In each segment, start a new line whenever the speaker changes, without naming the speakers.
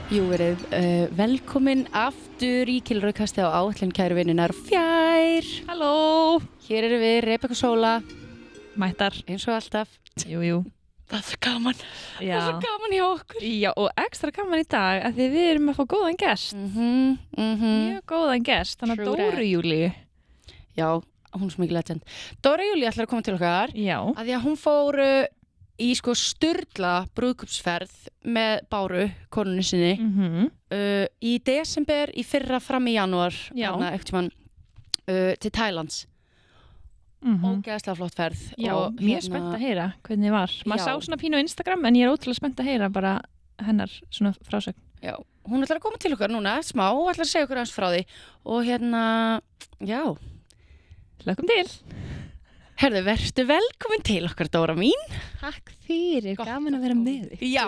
Jú, verið velkomin aftur í Kilrauðkastið á áætlun kæru vinnunar fjær.
Halló!
Hér erum við Rebekka Sóla,
Mættar.
eins og alltaf.
Jú.
Það er svo gaman.
Já.
Það er svo gaman hjá okkur.
Já, og ekstra gaman í dag að því við erum að fá góðan gest. Mjög góðan gest, þannig að
True that.
Dóru Júlíu.
Já, hún er svo mikið legend. Dóra Júlía ætlar að koma til okkar
Já.
að því að hún fór í sko sturla brúðkaupsferð með Báru, konunni sinni, í desember, í fyrra fram í janúar,
Já.
þarna einhvern tímann, til Thailands. Ógeðslega flott ferð.
Já,
og
mjög spennt að heyra hvernig var. Maður
Já.
sá svona pínu á Instagram en ég er ótrúlega spennt að heyra bara hennar svona frásögn.
Já, hún ætlar að koma til okkar núna, smá, og ætlar að segja okkur hans frá því. Og já,
Hlökkum til.
herðu, vertu velkomin til okkar, Dóra mín.
Takk fyrir,
Gott
gaman að vera með þig.
Já,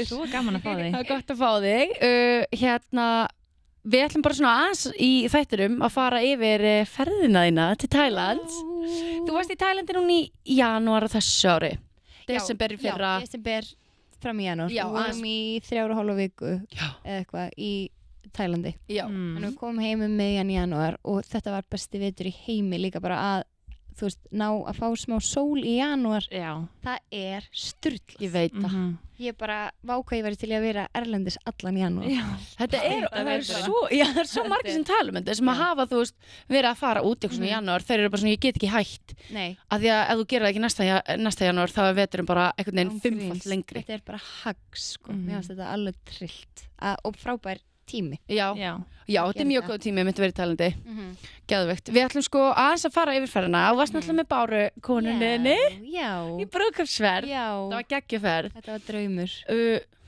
Svo gaman að fá þig.
það er gott að fá þig. Við ætlum bara svona aðeins í þættinum að fara yfir ferðina þína til Thailands. Þú varst í Thailandi núna í janúar á þessu ári. Desember í fyrra.
Já, desember fram í janúar.
Já,
Við vorum í 3,5 viku
Já.
eða eitthvað í Tælandi.
Já.
Þannig við komum heim meðjan í janúar og þetta var besti vetur í heimi líka bara að, þú veist, ná að fá smá sól í janúar.
Já.
Það er sturl.
Ég veit það.
Ég bara váka ég væri til að vera erlendis allan janúar.
Já.
Þetta er, það er
verður
svo margir sem tala um þetta sem að hafa, þú veist, verið að fara út í eitthvað svona í janúar. Þeir eru bara svona, ég get ekki hætt.
Nei.
Af því að ef þú gerir það ekki næsta janúar þá er veturinn bara einhvern veginn fimmfalt lengri.
Þetta er bara hags, sko. Mér finnst þetta alveg trillt og frábær tími.
Já,
Já.
þetta er mjög góð tími að myndi verið Tælandi. Geðveikt. Við ætlum sko aðeins að fara yfir ferðina. Þú varst náttúrulega með Báru konunni
Já.
í brúðkaupsferð.
Já.
Það var geggjuferð.
Þetta var draumur.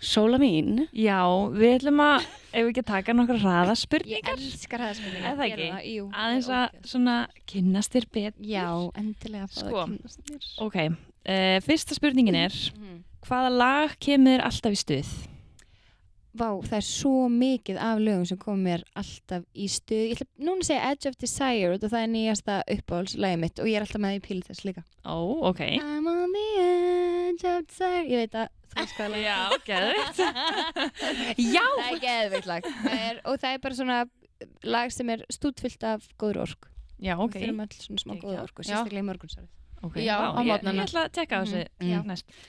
Sóla mín.
Já, við ætlum að, ef við ekki taka nokkra
Ég
hraðaspurningar.
elskar hraðaspurningar.
Er það ekki?
Gerðu Jú.
Aðeins að svona kynnast þér betur.
Já, endilega að fá
Sko.
að kynnast mér.
Ok, fyrsta spurningin er, hvaða lag kemur þér alltaf í stuð?
Vá, það er svo mikið af lögum sem kom mér alltaf í stuð. Ég ætla núna að segja Edge of Desire og það er nýjasta uppáhaldslagið mitt og ég er alltaf með í píl þess líka.
Ó, ok.
I'm on the edge of desire. Ég veit að þú veist hvað lag.
Já, geðveikt.
Já!
Það er geðveikt lag. Og það er bara svona lag sem er stútfyllt af góður orku.
Já, ok.
Við þurfum öll svona smá
Geggjað.
góða orku, sérstaklega í morgunsárið.
Okay,
Já,
vá,
á morgnana.
Ég ætla að tekka á þessu
Já.
næst.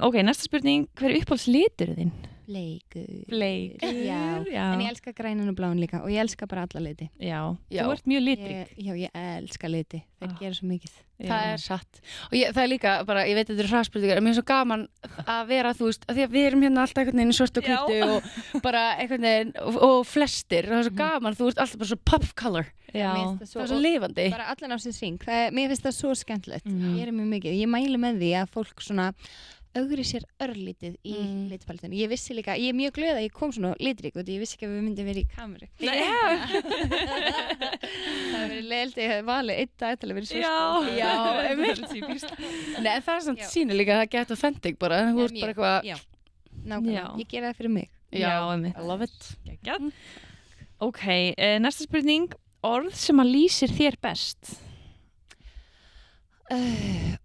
Ok, næsta spurning, hver er uppáhaldslitur þinn?
Bleikur.
Bleikur,
Já.
já.
En ég elska grænan og bláin líka og ég elska bara alla liti.
Já,
Já.
þú ert mjög litrík.
Ég elska liti. Þeir gera svo mikið.
Það er satt. Og það er líka bara, ég veit að þetta eru hraðspurningar, en mér er svo gaman að vera, þú veist, að því að við erum hérna alltaf einhvern veginn í svört og hvítu og bara einhvern veginn, og flestir, og það er svo gaman, þú ert alltaf bara svo pop color.
Já.
Mér finnst
Það er svo lifandi.
bara allan á sér syng. Mér finnst það svo skemmtilegt.
Mhm.
Ég er mjög mikið. Ég mæli með því að fólk svona augri sér örlítið í litpalettinu. Ég vissi líka, ég er mjög glöð að ég kom svona litrík og ég vissi ekki að við myndum verið í kameru. Það hefur verið leiðilegt að ég hef valið einn dag til að vera svo
Já,
Já, einmitt.
típist.
Nei, en það er samt
Já.
sýnir líka að það geta authentic bara, þú ert bara eitthvað,
Já, nákvæmlega.
Já.
Ég gera það fyrir mig.
Já, einmitt.
I love it.
Geggjað. Ok, næsta spurning, orð sem að lýsir þér best?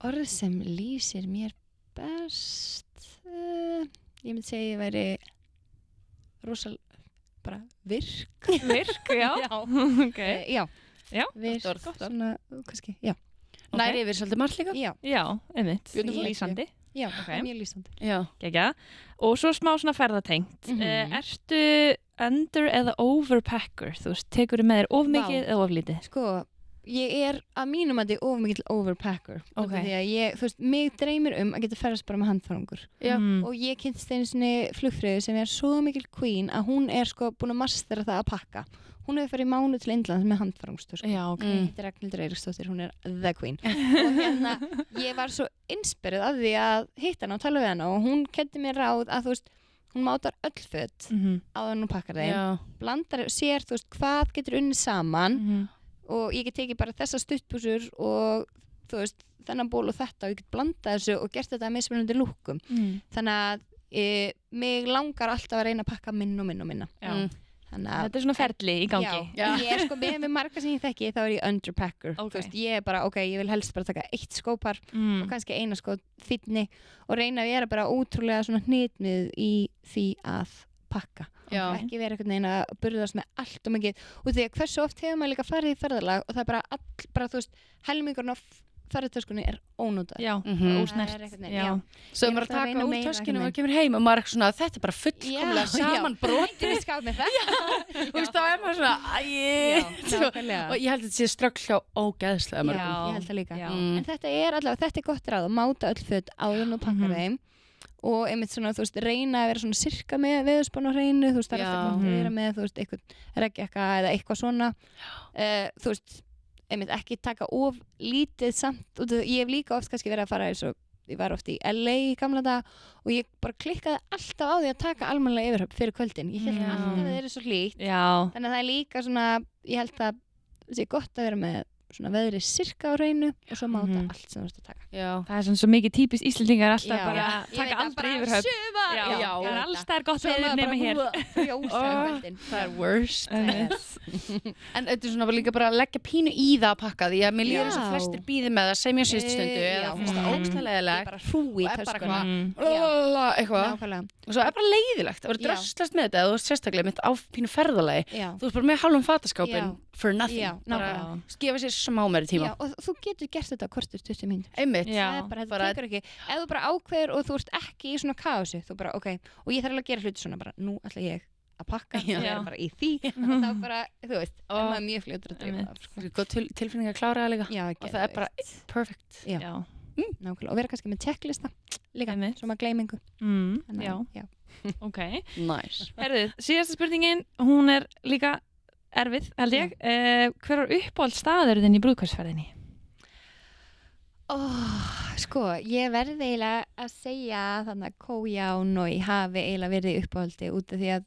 Orð sem lýsir mér best ég myndi segja ég væri bara virk.
Virk, já. Ok.
Já.
Já,
Virk,
gott orð.
svona, kannski, já.
Næri yfir svolítið margt líka.
Já,
Já, einmitt.
Beautiful.
Lýsandi.
já,
Ok.
það er mjög lýsandi.
Já.
Geggjað. Og svo smá svona ferðatengt.
Mhm.
Ertu under eða overpacker? Þú veist, tekur með þér of mikið
Vá.
eða of lítið?
Sko, ég er að mínum að þetta of mikill overpacker.
Ok.
Því að ég, þú veist, mig dreymir að geta ferðast bara með handfarangur.
Já.
Og ég kynntist einu sinni flugfröðu sem er svo mikil queen að hún er sko búin að mastera það að pakka. Hún hefur farið í mánuð til Indlands með handfarangstur.
Já, ok.
Þetta er Ragnhildur Eiríksdóttir, hún er the queen. Og hérna, ég var svo inspirið af því að hitta hana og tala við hana og hún kenndi mér ráð að þú veist, hún mátar öll föt áður en hún pakkar þeim.
Já.
Blandar sér, þú veist, hvað getur unnið saman og ég get tekið bara þessa stuttbúsur og þú veist, þennan ból og þetta og ég get blandað þessu og gert þetta með mismunandi lúkkum. Þannig að mig langar alltaf að reyna að pakka minna og minna og minna.
Já.
Þannig að
Þetta er svona ferli í gangi.
Já, ég er sko með marga sem ég þekki þá er ég underpacker.
Ok.
Þú veist, ég er bara, ég vil helst bara taka eitt skópar og kannski eina fínni og reyna að vera bara ótrúlega svona hnitmið í því að pakka
Já.
ekki vera einhvern veginn að burðast með allt og mikið og því að hversu oft hefur maður líka farið í ferðalag og það er bara þú veist, helmingurinn af ferðartöskunni er ónótað
Já,
Mhm.
ósnert.
Það er einhvern veginn,
Já.
Svo
Ég
maður
er
að
alltaf að
taka
reyna
úr
meira
töskinu og
einhvern
kemur heim og maður er svona, þetta er bara fullkomlega saman brotið.
Hættir í skáp með það
Þú veist, þá er maður svona,
Já,
Svo-
nákvæmlega.
og ég held að þetta sé ströggl hjá ógeðslega mörgum.
Já, ég held það líka
Já.
Mm.
En þetta er allavega, þetta er gott ráð að máta öll föt áður en þú pakkar þeim og einmitt svona, þú veist, reyna að vera svona sirka með veðurspána á hreinu, þú veist, það er
Já.
alltaf gott að vera með, þú veist, eitthvað regnjakka eða eitthvað svona þú veist, einmitt ekki taka of lítið samt, og ég hef líka oft kannski verið að fara eins og ég var oft í LA í gamla dag og ég bara klikkaði alltaf á því að taka almennlega yfirhöfn fyrir kvöldin, ég held
Já.
alltaf að það er svo hlýtt
Já.
þannig að það er líka svona, ég held að það sé gott að vera með svona veðri sirka á hreinu og svo máta
Mhm.
allt sem þú ert að taka
Já.
Það er svona svo mikið típist Íslendingar alltaf
Já.
bara
Já. Ég
taka
veit að
aldrei
bara
yfirhöfn.
sumar,
Já,
já,
það er
ég
alls
veit
það er gott
Svo
veður
maður
nema hér.
frjósa um kvöldin
Það er worst.
Einmitt.
En þetta er svona bara líka bara að leggja pínu í það að pakka því að mér líður eins og
Já.
flestir býði með það sem ég síðust stundu
Já.
eða finnst það
Mm.
ógstlega
Ég
leiðilegt
bara hrúi í
og er bara
töskuna
Mm.
eitthvað
nákvæmlega
og svo er bara leiðilegt að vera
Já.
dröslast með þetta eða þú ert sérstaklega mitt á pínu ferðalagi
já.
þú ert bara með hálfum fataskápin
Já.
for nothing
Já,
bara
nákvæmlega.
gefa sér smá meiri tíma
Já, og þú getur gert þetta á kortur 20 mínútur
einmitt
Já.
það er bara, þetta
bara-
tekur ekki ef þú bara ákveður og þú ert ekki í svona kaosi þú bara, ok, og ég þarf alveg að gera hluti svona bara, nú ætla ég að pakka
Já.
og ég er bara í því og þá bara, þú veist,
Ó.
er maður mjög fljótur að dreifa
Einmitt.
það sko.
góð tilfinning að klára það líka
Já,
og það er bara perfect
Já.
Já.
nákvæmlega, og vera kannski með checklista líka,
Einmitt.
svo maður gleymingu
Já, ok.
nice
Herðið, síðasta spurningin, hún er líka erfið, held ég. Hver var uppáhald staður þinn í brúðkaursferðinni?
Sko, ég verði eiginlega að segja þannig að Kója og Nói hafi eiginlega verið í uppáhaldi út af því að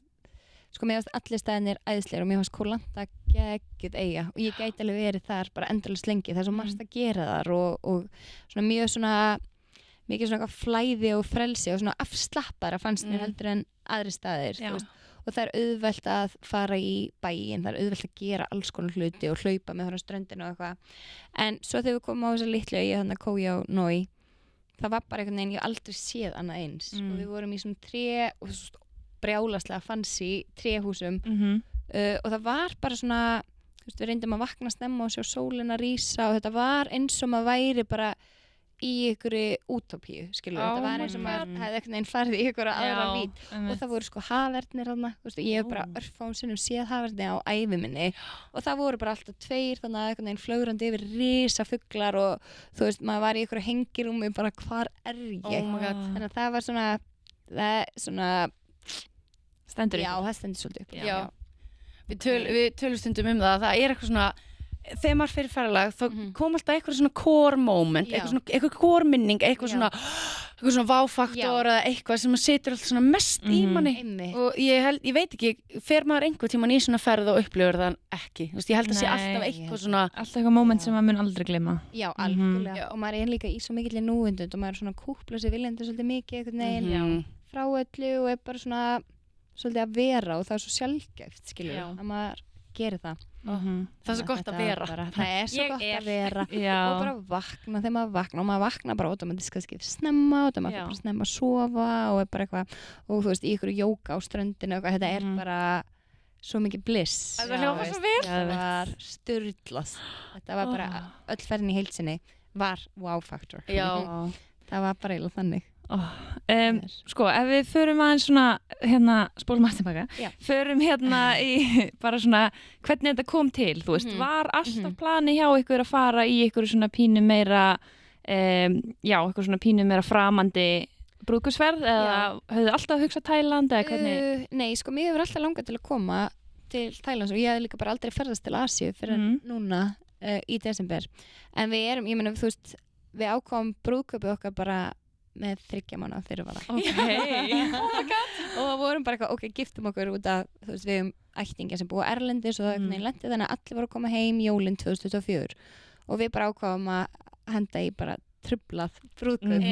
sko, mér fannst allir staðinir æðislegir og mér fannst Koh-Lanta geggjuð eiga og ég gæti alveg verið þar bara endalaust lengi, það er svo margt að gera þar og svona mjög svona mikið svona eitthvað flæði og frelsi og svona afslappara fannst mér heldur en aðri staðir,
Já.
þú veist. Og það er auðvelt að fara í bæinn, það er auðvelt að gera alls konar hluti og hlaupa með þarna ströndinu og eitthvað. En svo þegar við komum á þessa litlu eyju þannig að Kója og Nói, það var bara einhvern veginn, ég hef aldrei séð annað eins. Og við vorum í svona tré og svo brjálaslega fancy tréhúsum og það var bara svona, þú veist, við reyndum að vakna snemma og sjá sólina rísa og þetta var eins og maður væri bara í ykkur útópíu, skilur
Oh
þetta var
my
eins og maður
God.
hefði einhvern veginn farið í ykkur aðra vít og það voru sko hafernir þarna, þú veist, ég hef bara örfáum sinnum séð haverni á ævi minni og það voru bara alltaf tveir þannig að einhvern veginn flögrandi yfir risa fuglar og þú veist, maður var í ykkur hengirúmi bara hvar er ég
Oh my God.
þannig að það var svona
Stendur
já,
ykkur?
það stendur svolítið upp
Já. Við tölum stundum um það að það er eitthvað svona þegar maður fyrir ferðalag þá kom alltaf eitthvað svona core moment
Já.
eitthvað core minning eitthvað
Já.
svona váfaktor eða eitthvað sem maður situr alltaf svona mest í manni
Einmitt.
og ég veit ekki, fer maður einhver tíman í svona ferð og upplifur það ekki þú veist, ég held að sé
Nei,
alltaf
ég
eitthvað
held
svona
Alltaf eitthvað moment sem maður mun aldrei gleyma.
Já, algjörlega og maður er líka í svo mikill núvindund og maður er svona kúpla sér viljandi svolítið mikið einhvern veginn frá öllu og er bara svona svolítið að vera og það er svo sjálfgæft skilur
Já.
að maður gerir það
það er svo gott að vera
það er svo gott að vera
Já.
og bara vakna þegar maður vakna og maður vakna bara automatísk kannski snemma og maður
Já.
fyrir bara snemma að sofa og er bara eitthvað og þú veist í ykkur jóka á ströndinu og eitthvað, þetta er bara svo mikið bliss
Það hljómar svo vel.
það var styrlað þetta var bara öll ferðin í heilsinni var wow factor
Já.
það var bara eiginlega þannig
Sko, ef við förum aðeins svona spólum aftur baka
Já.
förum í bara svona hvernig þetta kom til, þú veist, var alltaf plani hjá ykkur að fara í ykkur svona pínu meira ykkur svona pínu meira framandi brúðkaupsferð eða höfðu alltaf hugsað Tæland eða hvernig?
Nei, sko, mér hefur alltaf langað til að koma til Tælands og ég hef líka bara aldrei ferðast til Asíu fyrir núna í desember en við erum, ég meina, þú veist við ákváðum brúðkaupið okkar bara með 3 mánaða fyrirvara og vorum bara eitthvað, ok, giftum okkur út af, þú veist, við um ættingja sem búa erlendis og það er lendi þannig að allir voru að koma heim jólin 2024 og við bara ákváðum að henda í bara trublað brúðkaup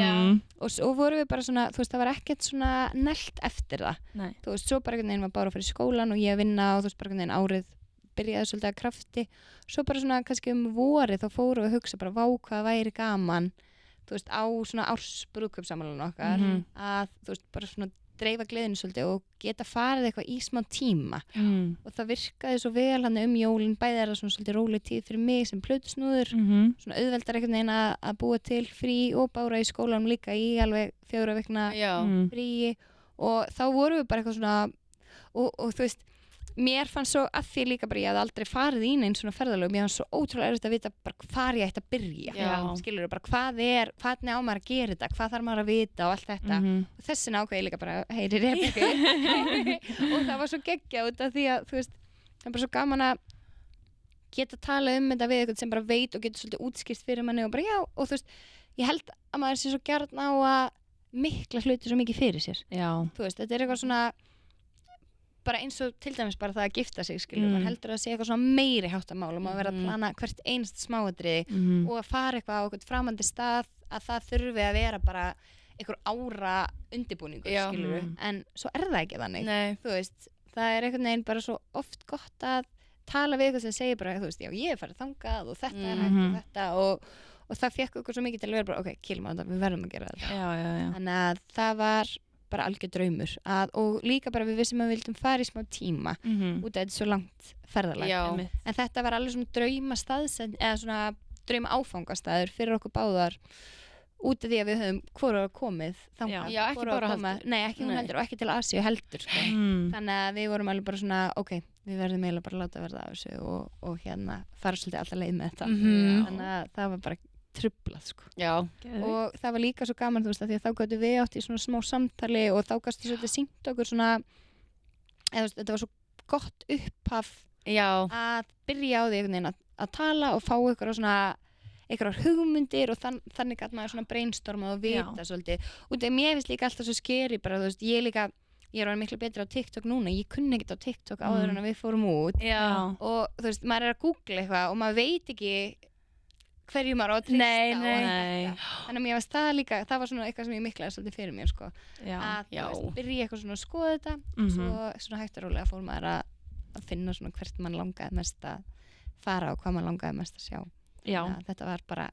og vorum við bara svona, þú veist, það var ekkert svona nelt eftir það.
Nei.
Þú veist, svo bara einhvern veginn var bara að fara í skólan og ég að vinna og þú veist, bara einhvern veginn árið byrjaði svolítið að krafti svo bara svona kannski vorið þá fórum við að hugsa bara vá hvað væri gaman þú veist, á svona ársbrúðkaupssammalun okkar að þú veist, bara svona dreifa gleðinu svolítið og geta farið eitthvað í smá tíma og það virkaði svo vel hann jólin, bæði það svona svolítið róleg tíð fyrir mig sem plötusnúður svona auðveldar einhvern veginn að búa til frí og Bára í skólanum líka í alveg 4 vikna fríi og þá vorum við bara eitthvað svona og þú veist mér fannst svo að því líka bara ég hafði aldrei farið í neinn svona ferðalög, mér fannst svo ótrúlega erfitt að vita bara hvar ég ætti að byrja skilur bara hvernig á maður að gera þetta, hvað þarf maður að vita og allt þetta og þessin ákveði ég líka bara heyri Rebekku og það var svo geggjað út af því að þú veist, það er bara svo gaman að geta talað þetta við eitthvað sem bara veit og getur svolítið útskýrt fyrir manni og bara og þú veist, ég held að maður sé svo gjarn á að mikla hluti svo mikið fyrir sér þú veist, þetta er eitthvað svona bara eins og til dæmis bara það að gifta sig skilur, maður heldur að sé eitthvað svona meiri háttamál og maður verður að plana hvert einst smáatriði og að fara eitthvað á eitthvað framandi stað að það þurfi að vera bara einhver ára undirbúningur skilur, en svo er það ekki þannig þú veist, það er einhvern veginn bara svo oft gott að tala við eitthvað sem segir bara, þú veist, já ég er farið þangað og þetta er hægt og þetta og það fekk okkur svo mikið til að vera bara, ok, kýlum á þetta, við verðum að gera þetta þannig að það var bara algjör draumur og líka bara við vissum að við vildum fara í smá tíma út af þetta svo langt ferðalag en þetta var alveg svona draumastaðsend eða svona drauma áfangastaður fyrir okkur báðar út af því að við höfum hvoru komið þangað
ekki bara heldur
nei, ekki hún heldur og ekki til Asíu heldur sko. Þannig að við vorum alveg bara svona ok, við verðum eiginlega bara að láta verða af þessu og hérna fara svolítið alltaf leið með þetta þannig að það var bara trublað sko. Og það var líka svo gaman þú veist að því að þá gætu við átt í svona smá samtali og þá gæstu svolítið sýnt okkur svona eða þetta var svo gott upphaf að byrja á því einhvern veginn að tala og fá ykkur á svona einhverjar hugmyndir og þannig gæti maður svona brainstorma og vita svolítið og það mér finnst líka alltaf svo skeri bara þú veist ég er orðin miklu betri á TikTok núna ég kunni ekkert á TikTok áður en að við fórum út og þú veist maður er að googla eitthvað og maður veit ekki hverju maður á að treysta þannig að mér varst það líka það var svona eitthvað sem ég miklaði svolítið fyrir mér sko. Að byrja eitthvað svona að skoða þetta og svo svona hægt og rólega fór maður að finna svona hvert mann langaði mest að fara og hvað mann langaði mest að sjá þetta var bara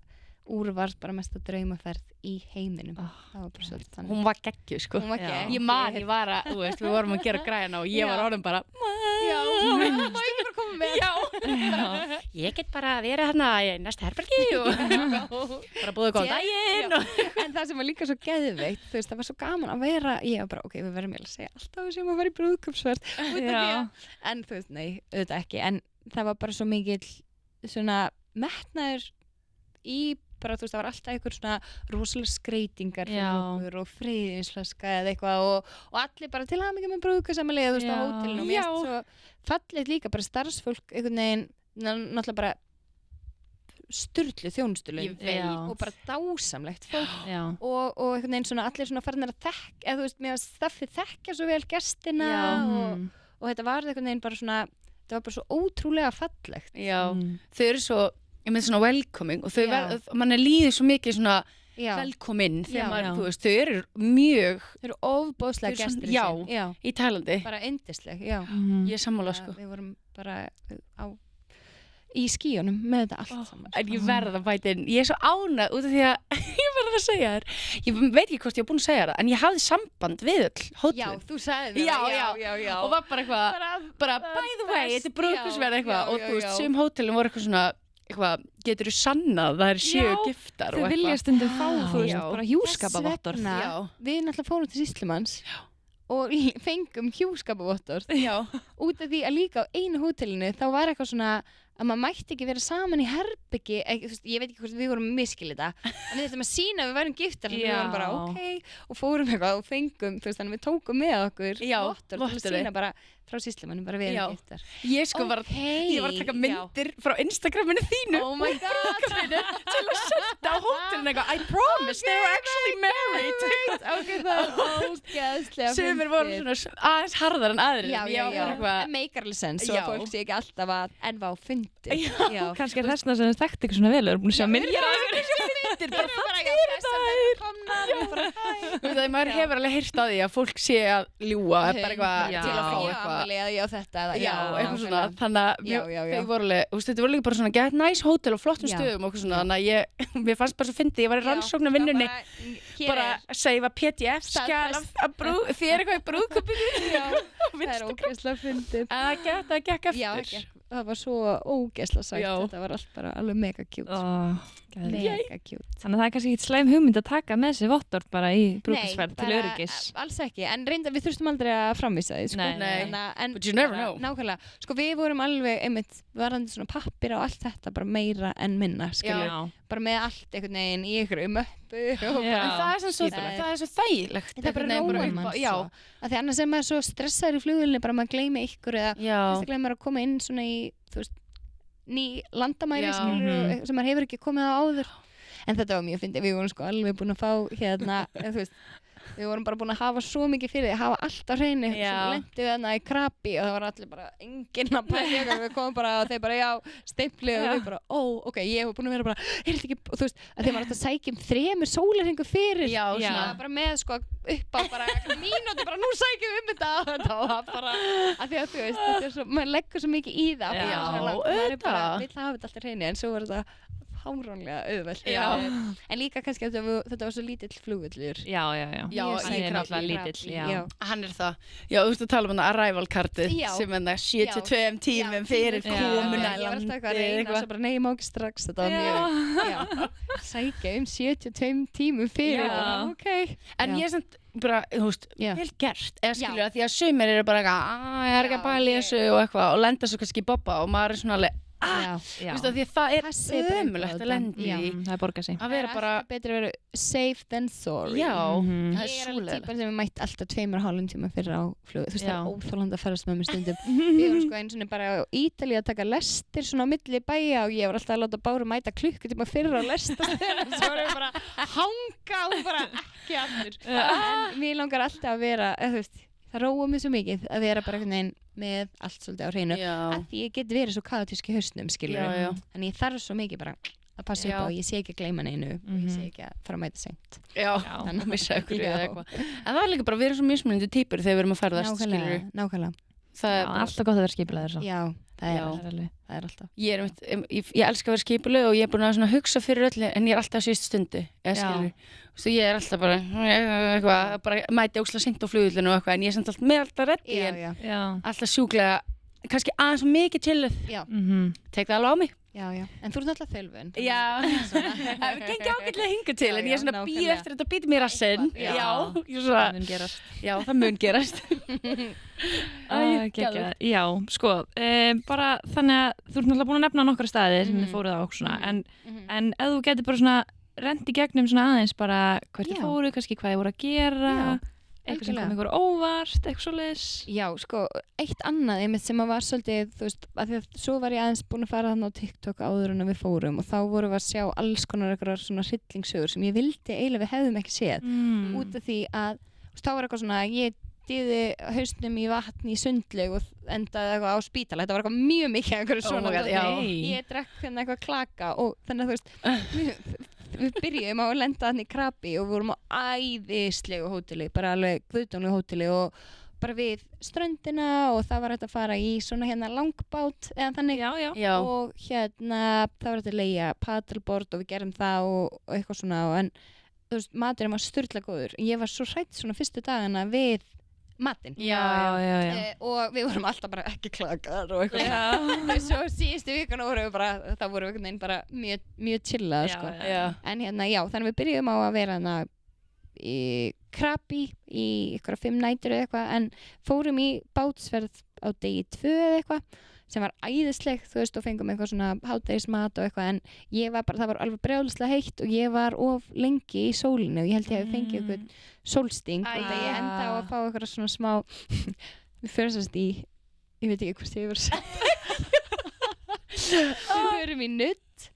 úrvarð bara mesta draumaferð í heiminum það var bara svolítið þannig
hún var geggjuð sko ég man ég var að þú veist við vorum að gera græna og ég var orðin bara
má ég bara koma með
ég get bara að vera hérna í næsta herbergi og bara búið góðan daginn
en það sem var líka svo geðveikt þú veist það var svo gaman að vera ég var bara ok við verðum eiginlega að segja alltaf sem að vera í brúðkaupsferð en þú veist nei auðvitað ekki en það var bara svo mikill svona metnaður í bara þú veist það var alltaf einhver svona rosalega skreitingar fyrir okkur og freyðinsflaska eða eitthvað og allir bara til hamingju með brúðkausamlega þú veist á hótelinu og mér finnst svo fallegt líka bara starfsfólk einhvern veginn náttúrulega bara sturlu þjónustulun og bara dásamlegt fólk og einhvern veginn svona allir svona farinir að þekka eða þú veist mér að staffið þekkja svo vel gestina og þetta var einhvern veginn bara svona þetta var bara svo ótrúlega fallegt
þau eru svo ég með svona welcoming og mann líður svo mikið svona velkomin þegar maður, þú veist, þau eru
ofboðslega gestir
í Tælandi
bara yndisleg,
ég er sammála sko
við vorum bara í skíunum með þetta allt saman
en ég verð að bæta inn, ég er svo ánægð út af því að ég verð að segja þér ég veit ekki hvort ég hef búin að segja það en ég hafði samband við öll hótelin
já, þú sagði það
og var bara eitthvað bara by the way, þetta er brúðkaupsferð eitthvað og þú veist, sum hótelin voru eitthvað svona eitthvað, getur þú sannað það er séu giftar
þau vilja stundum fá þú veist, bara hjúskapavottorð
við náttúrulega fórum til sýslumanns og fengum hjúskapavottorð út af því að líka á einu hótelinu þá var eitthvað svona að maður mætti ekki vera saman í herbyggi ég veit ekki hvort við vorum miskilið þetta en við þurfum að sína að við værum giftar við vorum bara ok og fórum eitthvað og fengum þú veist þannig við tókum með okkur vottorð til að sína bara frá sýslumannum bara við erum giftar
ég sko var að taka myndir frá Instagraminu þínu
oh my god
til að setja á hótelinu eitthvað I promise they were actually married
ok það er ógeðslega
sumir voru svona aðeins harðar en aðrir
já make alveg sense og fólk sé ekki alltaf að enva á fundi
kannski er þessna sem þekkt ekki svona vel og er búin að sjá myndir
bara fyrir þær Það maður hefur alveg heyrt á því að fólk sé að ljúga bara eitthvað
Já.
til að fá
Já,
eitthvað
Amalía, já, þetta eða-
Já, eitthvað svona, þannig að
Já, já, já.
þau voru alveg, þetta voru líka bara svona gett næs hótel og flottum
Já.
stöðum og eitthvað svona, þannig að mér fannst bara svo fyndið, ég var í rannsóknar vinnunni, bara að segja PDF-skjal þér eitthvað í brúðköpinu
það er ógeðslega fyndið.
en það gekk
Já,
eftir
það var svo ógeðslega sætt,
Já.
þetta var allt bara alveg mega cute. Mega cute.
Þannig að það er kannski ekki slæm hugmynd að taka með sér vottorð bara í brúðkaupsferð til
bara,
öryggis.
alls ekki, en reynda við þurftum aldrei að framvísa því, sko.
Nei.
En
But you never
bara,
know.
nákvæmlega, sko við vorum alveg einmitt, varandi svona pappir og allt þetta bara meira en minna, skilur,
Já.
bara með allt einhvern veginn í ykkur möppu og
Já.
en það er svo
skipulagt.
það er svo þægilegt
þetta er bara
einhvern veginn
róa
upp
mann
á-
svo,
já,
að því annars er maður svo stressaður í flugvélni bara maður gleymi ykkur eða
já,
sérstaklega maður að koma inn svona í, þú veist, ný landamæri,
Já.
skilur, sem maður hefur ekki komið á áður. En þetta var mjög fyndið, við vorum sko alveg búin að fá hérna, eða, þú veist, við vorum bara búin að hafa svo mikið fyrir því, að hafa allt á hreinu,
Já.
sem lendið við þarna í krabi og það var allir bara enginn að pæla ykkur, við komum bara og þeir bara já, stempli og við bara, ok, ég hef búin að vera bara, er þetta ekki, og þú veist, að þeir var alltaf að sækja 3 sólarhringu fyrir,
Já,
svona, bara með sko upp á bara mínúti, bara nú sækjum við þetta og þetta var bara, að því að þú veist, þetta er svo, maður leggur svo mikið í það,
Já,
maður er bara,
auðvitað.
vill hafa þetta alltaf hreinu, en svo var þetta háránlega auðvelt.
Já.
En líka kannski að þetta var svo lítill flugvöllur.
Já, já, já.
Já,
Mjög
í
Það er
sætur
náttúrulega
í
lítill,
Krabi,
já.
hann er það já, þú veist að tala um hann arrival kartið
Já.
sem er það 72 tímum fyrir
Já.
komuna
Ég var alltaf eitthvað að reyna og svo bara, nei, ég má ekki strax, þetta var mjög, já, sækja 72 tímum fyrir,
Já.
bara, ok.
en
Já.
ég er samt bara, þú veist,
Já.
vel gert eða
Já.
skilur að því að sumir eru bara eitthvað ég er ekki að
Já,
bæla í
ég-
þessu og eitthvað og lenda svo kannski í bobba og maður er svona alveg
Já.
þú
Já.
veist að því að það
Passið
er
bara upp á
ömulegt að
þetta.
lenda
Já.
í
Það er borgað sig.
að vera bara,
betur að vera safe than sorry.
já
Mhm.
það er
Ég er
svo
alveg
leiðilegt
típan sem er mætt alltaf 2,5 tíma fyrir á flug. Þú veist, það
Já.
er óþólandi að ferðast með mér stundum. Við vorum sko einu sinni bara á Ítalíu að taka lestir svona á milli bæja og ég var alltaf að láta Báru mæta klukkutíma fyrir á lestastöðum. Svo var ég bara að hanga og bara ekki aftur. En mér langar alltaf að vera, þú veist, það róa mig svo mikið að vera bara einhvern veginn með allt svolítið á hreinu.
já,
Að því ég get verið svo kaotísk í hausnum, skilur.
Já, já.
Þannig ég þarf svo mikið bara að passa upp
Já.
á, ég sé ekki að gleyma neinu og ég sé ekki að fara að mæta seint.
já,
Þannig-
missa ykkur
Já.
eða eitthvað en það er líka bara að vera svo mismunandi típur þegar við erum að ferðast skilur
Nákvæmlega.
það
Já,
er bara,
alltaf gott að vera skipulegur svo.
Já, það er,
Já.
allt,
Það er alveg.
það er alltaf.
ég er ég elska að vera skipuleg og ég er búin að svona hugsa fyrir öllu en ég er alltaf á síðustu stundu eða
Já.
skilur þú ég er alltaf bara eitthvað, bara mæti ósla sint á flugvillinu og eitthvað en ég er samt alltaf með alltaf reddi
Já,
en
já,
Já.
alltaf sjúklega kannski aðeins og mikið chilluð
já,
tek það alveg á mig
já, já. En þú ert alltaf þölvun.
já, það gengi ágætlega hinga til
Já,
en ég er
já,
svona býð
nákvæmlega.
eftir þetta býti mér að sinn
Já.
já, ég er svona,
Það mun gerast.
já, það mun gerast
Æ, geggjað. Já, sko, bara þannig að þú ert náttúrulega búin að nefna nokkra staðir sem þið fóruð á og svona, en ef þú getur bara svona rent í gegnum svona aðeins bara hvert þið
Já.
fóruð, kannski hvað þið voru að gera,
Já,
eitthvað sem kom
algjörlega.
ykkur óvart, eitthvað svoleiðis.
Já, sko, eitt annað einmitt sem að var svolítið, þú veist, að því að svo var ég aðeins búin að fara þannig á TikTok áður en að við fórum og þá vorum við að sjá alls konar eitthvað svona hryllingssögur sem ég vildi eiginlega við hefðum ekki séð út af því að, þú veist, þá var eitthvað svona, ég dýði hausnum í vatn í sundlaug og endaði eitthvað á spítala, þetta var eitthvað mjög mikið eitthvað
Oh
svona,
my God, já.
ég drekk hérna eitthvað klaka og þannig að þú veist, við byrjuðum á að lenda þannig í Krabi og við vorum á æðislegu hóteli, bara alveg guðdónlegu hóteli og bara við ströndina og það var hægt að fara í svona hérna langbát eða þannig
Já, já.
já,
og hérna það var hægt að leigja paddleboard og við gerum það og eitthvað svona en þú veist, maturinn var sturla góður ég var svo hrætt svona fyrstu dagana við matinn
Já, já, já.
og við vorum alltaf bara ekki klakar og eitthvað
Já.
og svo síðustu vikuna vorum við bara það voru einhvern veginn bara mjög chillað
Já,
sko.
já.
já,
en hérna já, þannig við byrjuðum á að vera hérna í Krabi í ykkur 5 nætur eða eitthvað en fórum í bátsferð á degi 2 eða eitthvað sem var æðisleg, þú veist, og fengum eitthvað svona hádegismat og eitthvað en ég var bara, það var alveg brjáluslega heitt og ég var of lengi í sólinu og ég held ég hefði fengið eitthvað sólsting og það ég enda á að fá eitthvað svona smá við fyrir sérst í ég veit ekki hvort ég hefur við förum í nutt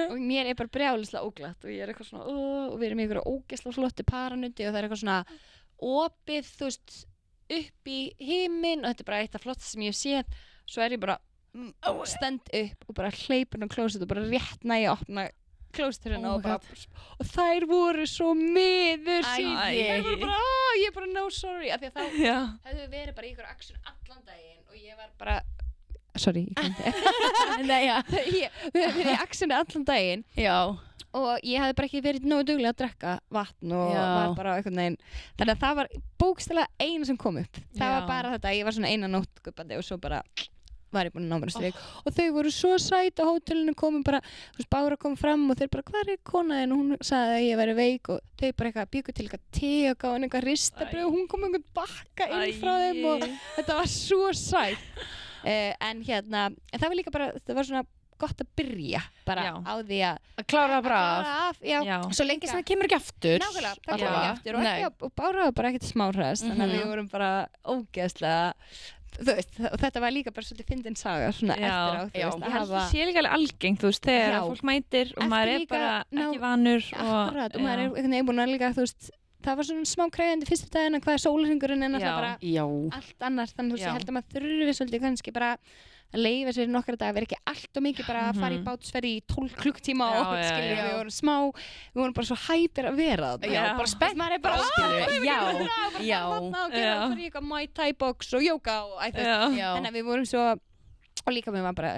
og mér er bara brjáluslega óglatt og ég er eitthvað svona og við erum í eitthvað ógeðslega flottu paranutti og það er eitthvað svona opið, þú veist, upp í himinn og þetta er bara eitt af flottast sem ég hef séð svo er ég bara stend upp og bara hleypur á klósett og bara rétt næja að opna klósturinn
Oh my
og þær voru svo miður sín.
Æ.
Þær voru bara, ég bara no sorry, af því að þá
Já.
hefðu við verið bara í ykkur action allan daginn og ég var bara, sorry, ég glemdi.
Nei, já.
Við höfum verið í actioni allan daginn
Já.
og ég hafði bara ekki verið nógu duglega að drekka vatn og
Já.
var bara einhvern veginn, þannig að það var bókstaflega eina sem kom upp. Það var
Já.
bara þetta, ég var svona eina nótt gubbandi og svo bara var ég búin að ná mér á strik og þau voru svo sæt á hótelinu, komum bara, þú veist, Bára kom fram og þeir bara, hvað er konaðin, og hún sagði að ég væri veik og þau bara eitthvað bjuggu til eitthvað te og gáði henni eitthvað ristabrauð og hún kom einhvern bakka inn frá þeim og þetta var svo sæt. En hérna, en það var líka bara, þetta var svona gott að byrja bara
Já.
á því að
Klára bara af.
já.
Já.
Svo lengi sem það kemur ekki aftur.
Nákvæmlega, það
Bara-
kom ekki aftur og,
Nei.
og Bára var bara ekkert smárhæðast þannig að
Mhm.
við vorum bara ógeðslega, þú veist, og þetta var líka bara svolítið fyndin saga svona
Já.
eftir á, þú
Já.
veist,
Ég held að sé líka alveg algengt, þú veist, þegar
Já.
að fólk mætir og maður er
líka
bara
ná-
ekki vanur
akkurat, og maður er einhvern veginn búin að líka, þú veist, það var svona smá krægjandi fyrstu daginn að hvað er sólarhringurinn en
Já.
það bara
Já.
allt annars, þannig að
Já.
ég held að maður þurfi svolítið kannski bara að leifa sér nokkra dag, vera ekki allt og mikið bara að fara í bátsferði í 12 klukktíma
Já,
og
já,
skilur
já.
við vorum bara svo hæpir að vera þarna.
Já, bara spennt.
Maður er bara
Skilur, já, já.
þarna og gera
Já.
fyrir eitthvað Muay Thai box og yoga og æ, þú veist.
Já.
Já.
Þannig að við vorum svo og líka við var bara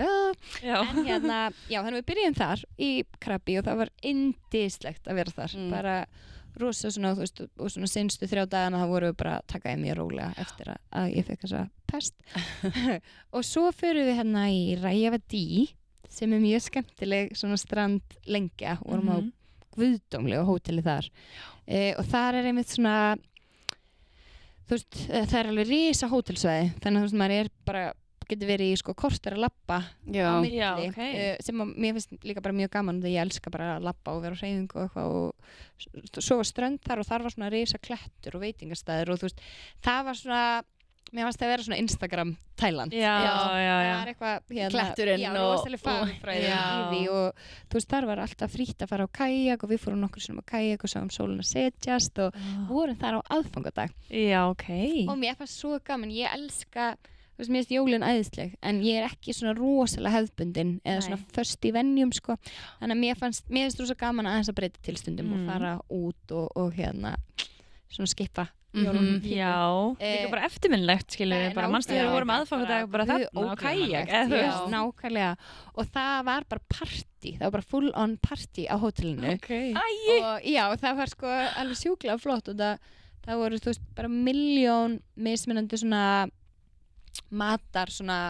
Já.
en hérna, já, þannig að við byrjum þar í Krabi og það var yndislegt að vera þar, bara rosa svona, þú veist, og svona seinstu 3 dagana þá vorum við bara að taka mjög rólega eftir að ég fekk þessa pest og svo förum við hérna í Rajavadi sem er mjög skemmtileg svona strandlengja, vorum á guðdómlega hóteli þar og þar er einmitt svona, þú veist, það er alveg risa hótelsvæði, þannig að þú veist, maður er bara getur verið í sko korter að labba
Já.
á milli,
Já, ok.
sem að mér finnst líka bara mjög gaman þegar ég elska bara að labba og vera á hreyfingu og eitthvað og svo var strönd þar og þar var svona risa klettur og veitingastæður og þú veist, það var svona mér fannst það að vera svona Instagram Thailand
Já, já,
það
já.
var eitthvað hérna,
Kletturinn
já,
og-
rosaleg fagurfræði
Já.
í því og þú veist, þar var alltaf frítt að fara á kajak og við fórum nokkur svona á kajak og sáum sólina setjast og vorum þar á aðfangadag
Já, ok.
og mér fannst svo gaman, ég elska þú veist, mér finnst jólin æðisleg en ég er ekki svona rosalega hefðbundin eða svona föst í venjum sko þannig að mér finnst rosa gaman að þess að breyta til stundum og fara út og hérna svona skipa jólunum
Já, líka bara eftirminnlegt, skilur við, bara mannstu þegar við vorum aðfangadag bara þarna á kajak, eða þú
já,
veist.
nákvæmlega og það var bara party, það var bara full on party á hótelinu
Ok.
og já, það var sko alveg sjúklega flott og það voru, þú veist, bara milljón mismunandi svona matar svona,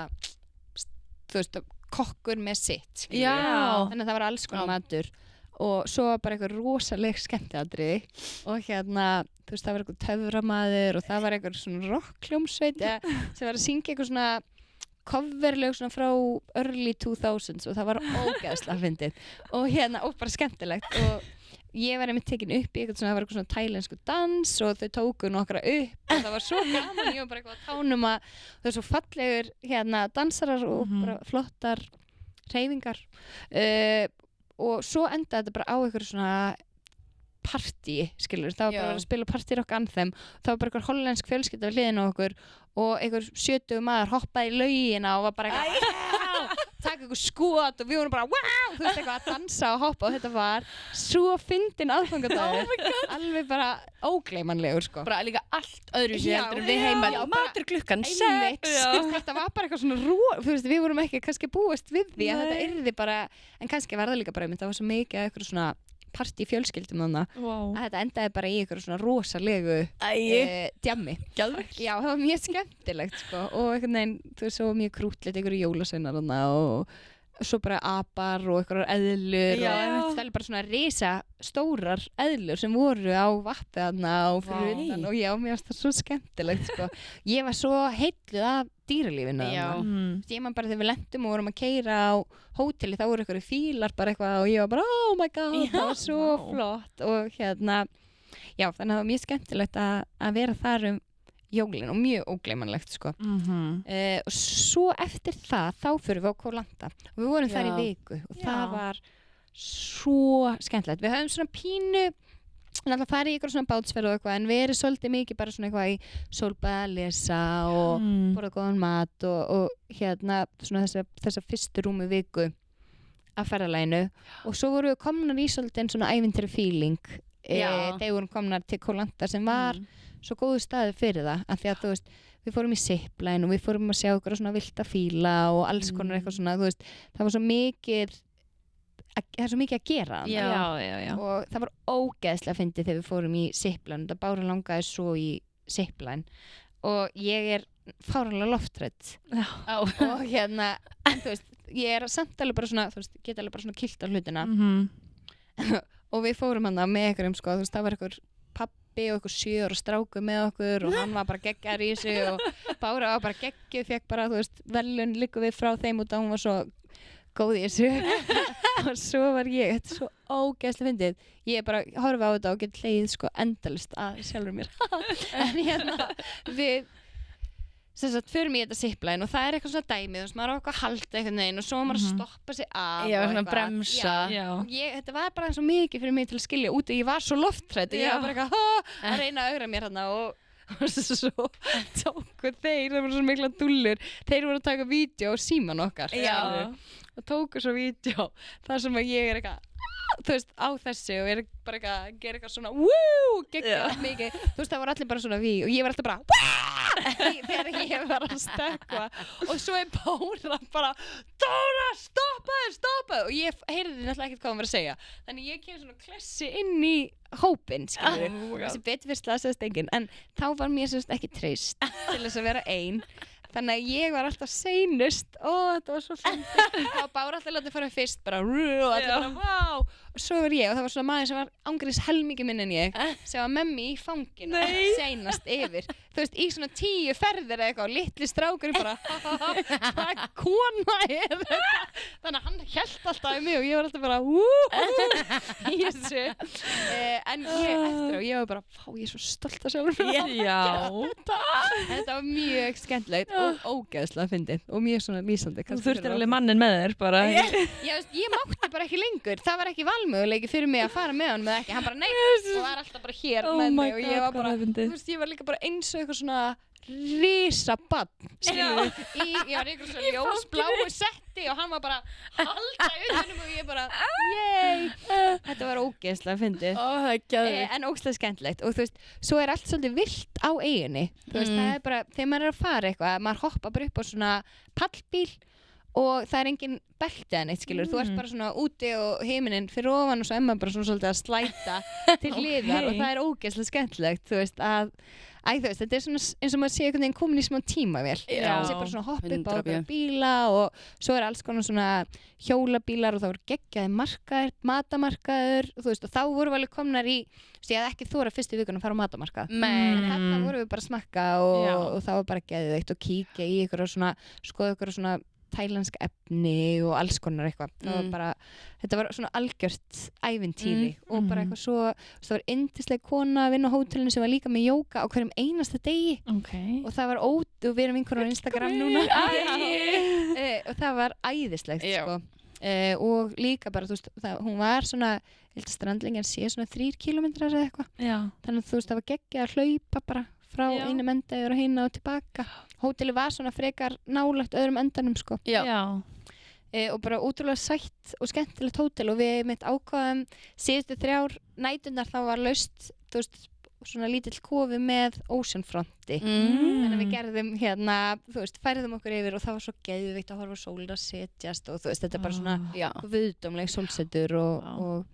þú veist, kokkur með sitt, skilur
Já.
þannig að það var alls konar
Já.
matur og svo var bara eitthvað rosaleg skemmtiatriði og hérna, þú veist, það var eitthvað töframaður og það var eitthvað svona rockhljómsveit sem var að syngja eitthvað svona coverlög svona frá early 2000s og það var ógeðslega fyndið og hérna, og bara skemmtilegt og ég var einmitt tekin upp í eitthvað svona, það var eitthvað svona tælensku dans og þau tóku nokkra upp og það var svo gaman, ég var bara eitthvað á tánum að það er svo fallegur hérna dansarar og bara flottar hreyfingar og svo endaði þetta bara á eitthvað svona partí, skilur, það var bara
Já.
að spila partí rock anthem, það var bara eitthvað hollensk fjölskylda við hliðina á okkur og einhver 70 maður hoppaði í laugina og var bara eitthvað taka eitthvað skot og við vorum bara wow, þú veist, eitthvað að dansa og hoppa og þetta var svo fyndin aðfangadagur alveg bara ógleymanlegur sko.
Bara líka allt öðruvísi
Já,
heldur en við
já,
heima.
já, bara-
Matur klukkan
Einmitt,
6.
þetta var bara eitthvað svona þú veist, við vorum ekki kannski búist við því að þetta yrði bara, en kannski var það líka bara það var svo mikið af eitthvað svona partí fjölskyldum þannig
Wow.
að þetta endaði bara í eitthvað svona rosalegu djammi.
Geðveikt.
Já, það var mjög skemmtilegt sko og einhvern veginn, þú veist, svo mjög krútlit einhverju jólasveinar þarna og svo bara apar og einhverjar eðlur
Já.
og það er bara svona risa stórar eðlur sem voru á vappi þarna og fyrir
Vá.
utan og já, mér finnst það svo skemmtilegt sko. Ég var svo heilluð af dýralífinu
Já.
þarna. Ég man bara þegar við lentum og vorum að keyra á hóteli þá voru einhverju fílar bara eitthvað og ég var bara oh my god,
Já,
það var svo
vá.
flott og hérna, já, þannig að það var mjög skemmtilegt að vera þar jólin og mjög ógleymanlegt sko. Og svo eftir það þá fyrir við á Koh Lanta og við vorum þar í
Já.
viku og
Já.
það var svo skemmtilegt við höfum svona pínu náttúrulega farið í ykkur svona bátsferð og eitthvað en við erum svolítið mikið bara svona eitthvað í sólbaða að lesa og borða góðan mat og hérna svona þessa fyrstu rúmu viku af ferðalaginu og svo vorum við komnar í svolítið svona ævintýri feeling þegar við vorum komnar til Koh Lanta sem var svo góðu staði fyrir það af því að þú veist, við fórum í zipline og við fórum að sjá okkur svona vilda fíla og alls konar eitthvað svona, þú veist, það var svo mikið það er svo mikið að gera
Já.
og það var ógeðslega fyndið þegar við fórum í zipline, það Bára langaði svo í zipline og ég fáránlega loftrædd og en þú veist, ég samt alveg bara svona, þú veist, geta alveg bara svona kyllt á hlutina og við fórum hann með einhverjum sko, þú veist, það var einhver pabbi og einhver 7 ára strákur með okkur og hann var bara geggjar í sig og Bára var bara geggjuð, fekk bara, þú veist, velun líka við frá þeim út að hún var svo góð í þessu og svo var ég, þetta svo ógeðslega fyndið, ég bara horfa á þetta og get hlegið sko endalist að sjálfur mér en við sem sagt, förum í þetta zipline og það eitthvað svona dæmið og maður á eitthvað að halda einhvern veginn og svo maður að stoppa sig af
Já,
og
svona
eitthvað.
bremsa.
Og þetta var bara eins og mikið fyrir mig til að skilja út og ég var svo lofthrædd og ég var bara eitthvað að reyna að augra mér hérna og svo tóku þeir, það voru svo mikla dullur þeir voru að taka vídeo á síman okkar og tóku svo vídeo þar sem að ég eitthvað þú veist, á þessu og bara eitthvað að gera eitthvað svona geggjað mikið, þú veist, það voru allir bara svona við og ég var alltaf bara þegar ég var að stökkva og svo Bára bara Dóra, stoppa og ég heyrði náttúrulega ekkert hvað hún var að segja þannig ég kem svona klessi inn í hópinn, skilur þessi betur fyrir slasaðist enginn, en þá var mér semst ekki treyst til þess að vera ein þannig að ég var alltaf seinust þetta var svo fyndið þá Bára alltaf látið fara fyrst bara og allir bara vá og svo var ég og það var svona maður sem var ángriðs helmingi minn en ég sem var með mig í fanginu seinast yfir þú veist, í svona 10 ferðir eða eitthvað og litli strákur bara hvað kona þetta þannig að hann hélt alltaf í mig og ég var alltaf bara í þessu en ég eftir og ég var bara ég er svo stolt að sjálfur þetta var mjög skemmtilegt og ógeðslega fyndið og mjög svona lýsandi
Þú þurftir alveg mannin með þér bara
ég mátti bara ekki lengur það var ekki valmöguleiki fyrir mig að fara með hann með ekki, hann bara nei og var alltaf bara hér með mig og ég var bara, þú veist, ég var líka bara eins og eitthvað svona risabann skilur ég var einhver svona ljósbláu setti og hann var bara halda utanum og ég bara þetta var ógeðslega fyndið en ógeðslega skemmtilegt og þú veist, svo allt svolítið vilt á eyjunni þú veist, það bara, þegar maður að fara eitthvað maður hoppa bara upp á svona pallbíl og það engin belti eða neitt skilur, þú ert bara svona úti og heiminin fyrir ofan og svo maður bara svona svolítið að slæta til hliðar og það ógeðslega skemmtilegt, þú veist, þú veist, þetta svona eins og maður sé einhvern veginn komin í smá tímavél það sé bara svona hopp upp á okkur bíla og svo alls konar svona hjólabílar og það voru geggjaði markaðir, matamarkaður þú veist, og þá voru við alveg komnar í ég hafði ekki þóra fyrstu vikuna að fara á matamarkað en þarna voru við bara að smakka og það var bara geðveikt og kíkja í ykkur og svona, skoða ykkur og svona tælensk efni og alls konar eitthvað það var bara, þetta var svona algjört ævintýri og bara eitthvað svo það var yndisleg kona að vinna á hótelinu sem var líka með jóga á hverjum einasta degi og það var og við erum einhverjum á Instagram núna og það var æðislegt sko. Og líka bara, þú veist, hún var svona strandlingin sé svona 3 kilometrar eða eitthvað þannig að þú veist, það var geggjað að hlaupa bara frá einum enda yfir og hinna og tilbaka hóteli var svona frekar nálagt öðrum endanum sko og bara útrúlega sætt og skemmtilegt hótel og við mitt ákvaðum síðustu 3 næturnar þá var laust þú veist, svona lítill kofi með oceanfronti þannig að við gerðum hérna þú veist, færðum okkur yfir og það var svo geðveikt að horfa á sólina setjast og þú veist, þetta er bara svona viðdómleg sólsetur og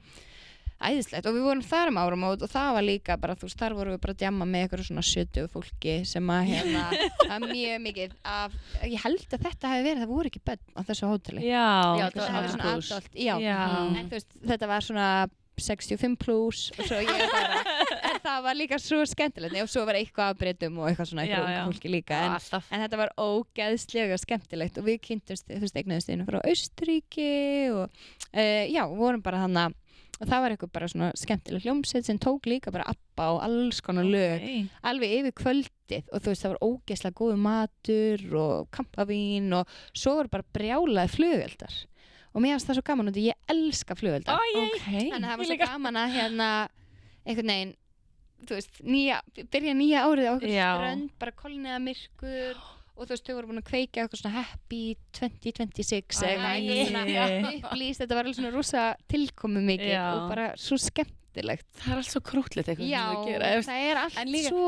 æðislegt og við vorum þar áramót og það var líka bara, þú veist, þar vorum við bara að djamma með eitthvað svona 70 fólki sem að að mjög mikið af, ég held að þetta hefði verið, það voru ekki börn á þessu hóteli
það
var svona adult en þú veist, þetta var svona 65 plus og svo ég bara en það var líka svo skemmtilegt og svo var eitthvað af Bretum og eitthvað svona eitthvað fólki líka en þetta var ógeðslega skemmtilegt og við kynntumst, þú veist, eignuðumst einu frá Austurríki og vorum bara þarna og það var eitthvað bara svona skemmtileg hljómsveit sem tók líka bara ABBA og alls konar lög alveg yfir kvöldið og þú veist það var ógeðslega góður matur og kampavín og svo var bara brjálaði flugeldar og mér finnst það svo gaman og ég elska flugeldar þannig að það var svo gaman að hérna einhvern veginn þú veist, byrja nýja árið á okkur strönd bara kolniða myrkur og þú veist, þau voru búin að kveika eitthvað svona happy 2026 eitthvað svona upplýst, þetta var alveg svona rosa tilkomu mikið og bara svo skemmtilegt.
Það allt svo krútlegt eitthvað
Já,
sem þau gera.
það allt svo,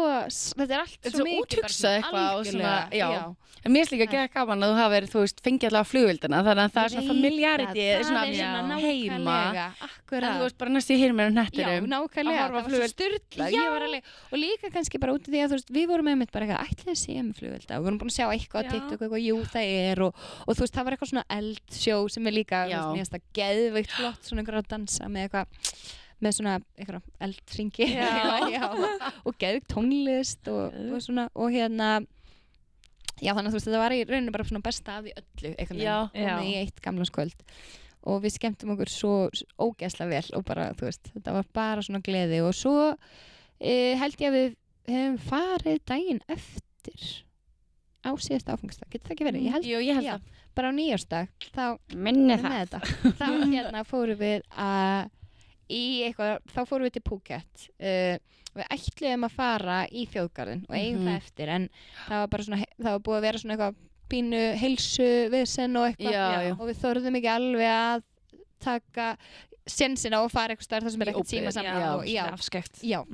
þetta allt
Þetta
svo
er svo
mikið
úthugsað eitthvað og svona,
já.
En mér finnst líka geða gaman að þú hafa verið, þú veist, fengið allavega flugvildina, þannig að það er svona familiarity, svona heima.
Akkurat.
En þú veist bara næst í hirmir og
Já,
hnetturum.
nákvæmlega, það var svo styrla og líka kannski bara út af því að þú veist, við vorum einmitt bara eitthvað, ætlaði að sé með flugvelda og við vorum búin að sjá eitthvað á TikTok, eitthvað, jú það og þú veist, það var eitthvað svona eldsjó sem er líka, þú veist, mér finnst það geðveikt flott, svona einhverja að dansa með eitthvað með svona einhverja eldringi og geðveikt tónlist og svona, og hérna já, þannig að þú veist, þetta var í rauninu bara svona besta af því öllu, einhvern veginn, komið í eitt gamlanskvöld og við skemmtum okkur svo ógeðslega vel og bara, þú veist, þetta var bara svona gleði og svo held ég að við hefum farið daginn eftir á síðasta áfangstag, getur það ekki verið?
Ég held það.
Bara á nýjársdag, þá
minni það.
Þá hérna fórum við þá fórum við til Phuket. Við ætluðum að fara í þjóðgarðinn og eigum það eftir, en það var bara svona, það var búið að vera svona eitthvað pínu heilsu vesen og eitthvað og við þorðum ekki alveg að taka sénsina og fara eitthvað starf þar sem er ekkert síma saman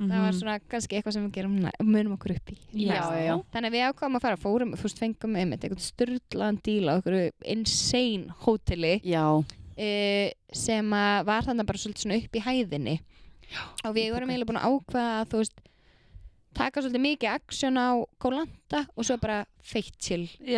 það var svona kannski eitthvað sem við gerum munum okkur upp í þannig að við ákváðum að fara, fórum, þú veist, fengum einmitt eitthvað sturlaðan díl á okkur insane hóteli sem var þannig bara svolítið svona upp í hæðinni og við vorum eiginlega búin að ákveða að þú veist taka svolítið mikið aksjón á Koh Lanta og svo bara feitt chill í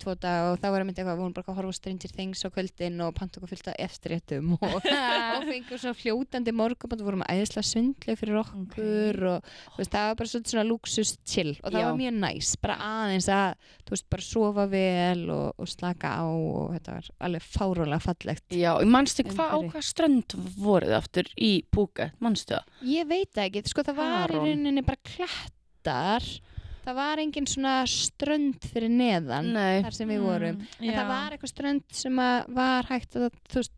2 daga og þá var einmitt eitthvað, við vorum bara að horfa á Stranger Things á kvöldin og panta okkur fyllt af eftirréttum og fengum svona fljótandi morgunmat og vorum æðislega sundleg fyrir okkur og þú veist, það var bara svona luxus chill og það var mjög næs, bara aðeins að þú veist, bara sofa vel og slaka á og þetta var alveg fárólega fallegt.
Já, manstu hvað strönd voruð aftur í Phuket, manstu það?
Ég veit það ekki, sko það var í rauninni bara klettar. Það var engin svona strönd fyrir neðan þar sem við vorum. En það var eitthvað strönd sem var hægt að, þú veist,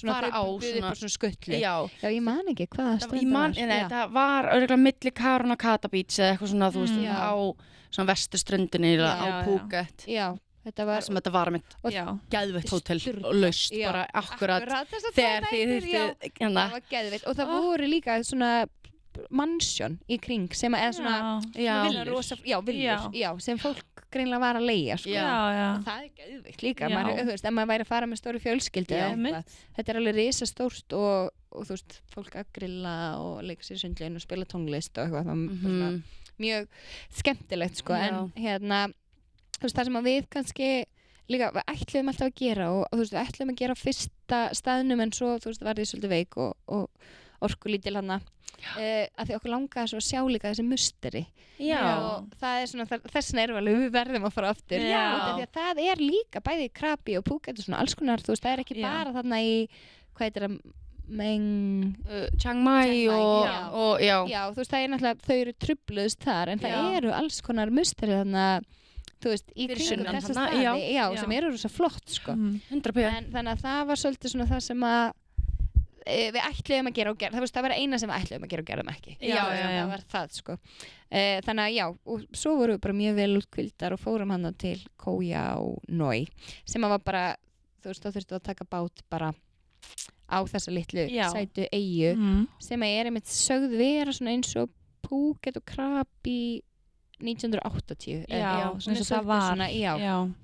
fara á
svona skutli. Já, ég man ekki hvaða strönd
var. Það var örugglega milli Karun og Kata Beach eða eitthvað svona, þú veist, á svona vesturströndinni á Phuket.
Já. Þetta
var með geðveitt hótel og laust bara akkurat þegar þið
það var geðveitt og það voru líka svona mansjón í kring sem er svona villur sem fólk greinlega var að leigja sko. og það er geðveikt líka þú veist, ef maður væri að fara með stóru fjölskyldu þetta er alveg risastórt og þú veist, fólk að grilla og leika sér í sundlaugin og spila tónlist og eitthvað mjög skemmtilegt sko. En hérna þú veist, það sem að við kannski líka við ætluðum alltaf að gera og þú veist, við ætluðum að gera á fyrsta staðnum en svo þú veist, var ég svolítið veik og orkulítil hana að því okkur langaði svo að sjá líka þessi musteri og það er svona þess vegna erum við verðum að fara aftur því að það er líka bæði í Krabi og Phuket og svona alls konar, þú veist, það er ekki bara þarna í, hvað heitir það
Chiang Mai og
þú veist, það er náttúrulega, þau eru trufluðst þar en það eru alls konar musteri þarna þú veist, í kringum þessa staði sem eru rosa flott sko
100%.
Þannig að það var svolítið svona það sem að við ætluðum að gera og gera það var eina sem við ætluðum að gera og gerðum ekki það var það sko þannig að og svo vorum við bara mjög vel útkvildar og fórum hann til Koh Noi sem að var bara, þú veist, þá þurftum við að taka bát bara á þessa litlu sætu eyju sem að er einmitt sögð vera svona eins og Phuket og Krabi 1980
svona eins og það var
svona,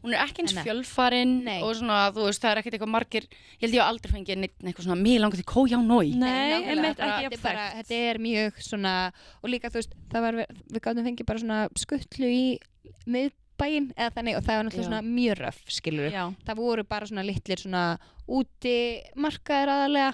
hún er ekki eins fjölfarin og svona, þú veist, það er ekkert eitthvað margir ég held ég að aldrei fengið eitthvað svona mér langar til Koh Noi
þetta er mjög svona og líka, þú veist, við gáðum fengið bara svona skutlu í miðbæinn eða þannig og það var náttúrulega svona mjög röf skilur það voru bara svona litlir svona úti markaðir aðalega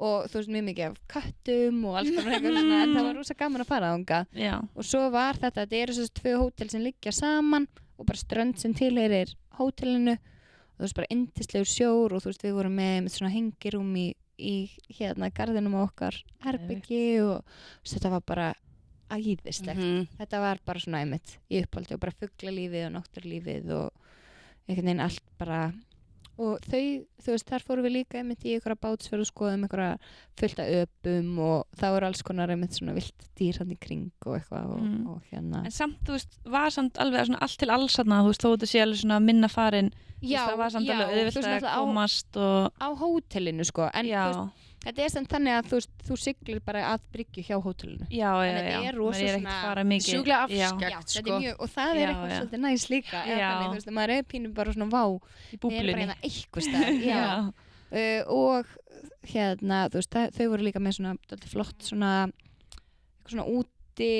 og þú veist, mjög mikið af köttum og alls konar eitthvað svona, en það var rosa gaman að fara þangað og svo var þetta eru þessi 2 hótel sem liggja saman og bara strönd sem tilheyrir hótelinu og þú veist, bara yndislegur sjór og þú veist, við vorum með svona hengirúm í hérna garðinum á okkar herbyggi og þetta var bara æðislegt þetta var bara svona einmitt í upphaldi og bara fuglalífið og náttúrulífið og einhvern veginn allt bara og þau, þú veist, þar fórum við líka einmitt í einhverja bátsferð og skoðum einhverja fullta öpum og það voru alls konar einmitt svona vilt dýr hann í kring og eitthvað og hérna
En samt, þú veist, var samt alveg svona allt til alls þarna, þú veist, þó þetta sé alveg svona minna farin, þú veist, það var samt alveg
þú
auðvelt
veist,
að
náttúrulega
komast og
á hótelinu sko, en þú
já,
veist, þetta er sem þannig að þú siglir bara að bryggju hjá hótelinu.
já,
En þetta er rosa
maður er ekki
svona
fara mikið
sjúklega
já,
afskekt
Já, þetta
sko.
er mjög, og það
Já,
er eitthvað
já.
svolítið næs líka, eða
Já.
þannig, þú veist, maður er pínu bara svona vá,
í
við erum bara
búblunni
hérna eitthvað stað, já. Og hérna, þú veist, þau voru líka með svona dálítið flott svona eitthvað svona úti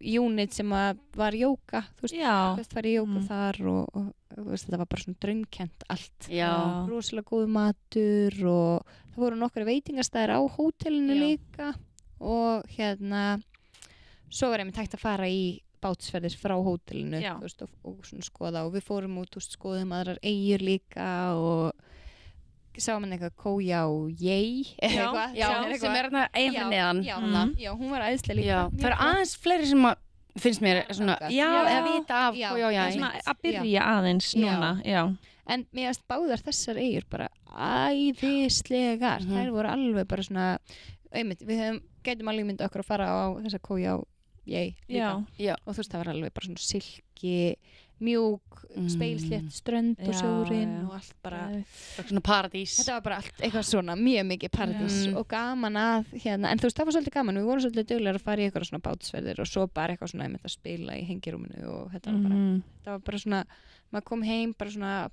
unit sem að var jóka, þú veist,
já,
þú veist, farið í jóka þar og þú veist, þetta var bara svona draumkennt allt.
Já.
Rosalega góð matur og það voru nokkra veitingastæðir á hótelinu
Já.
líka og hérna svo var einmitt hægt að fara í bátsferðir frá hótelinu
Já.
þú veist, og svona skoða og við fórum út og skoðum aðrar eyjur líka og sáum hann eitthvað Kója og Ég eitthvað,
Já, sem er hérna eigin fyrir neðan.
já,
Mhm.
já, hún var æðislega líka
Já,
mjög
það eru
flott.
aðeins fleiri sem að finnst mér svona,
Þangað.
já,
Já.
eða vita af
Já.
já, já,
svona að byrja aðeins
Já.
núna, já,
En mér finnst báðar þessar eyjur bara æðislegar.
Mhm.
Þær voru alveg bara svona, einmitt, gætum alveg myndið okkur að fara á þessa Kója og Ég líka.
já,
Og þú veist, það var alveg bara svona silki, mjúk, speilslétt strönd og
Já,
sjórin
já.
og allt bara.
svona paradís.
Þetta var bara allt eitthvað svona, mjög mikið paradís
Já.
og gaman að, hérna, en þú veist, það var svolítið gaman, við vorum svolítið duglegar að fara í eitthvað svona bátsverðir og svo bara eitthvað svona einmitt að spila í hengirúminu og þetta var bara, þetta var bara svona, maður kom heim bara svona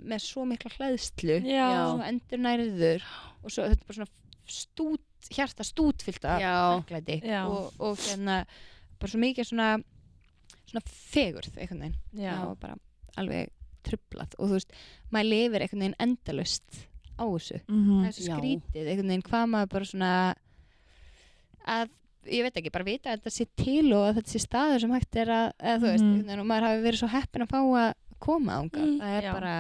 með svo mikla hlæðslu,
Já.
svo endurnæriður og svo þetta bara svona hjarta stútfyllt af
Já.
þakklæti
Já.
og hérna bara svo mikið svona fegurð einhvern veginn,
já,
það var bara alveg trublað og þú veist, maður lifir einhvern veginn endalaust á þessu það er svo
Já.
skrítið, einhvern veginn hvað maður bara svona að, ég veit ekki, bara vita að þetta sé til og að þetta sé staður sem hægt er að, eða þú veist, einhvern veginn, og maður hafi verið svo heppin að fá að koma ánga, það er
Já.
bara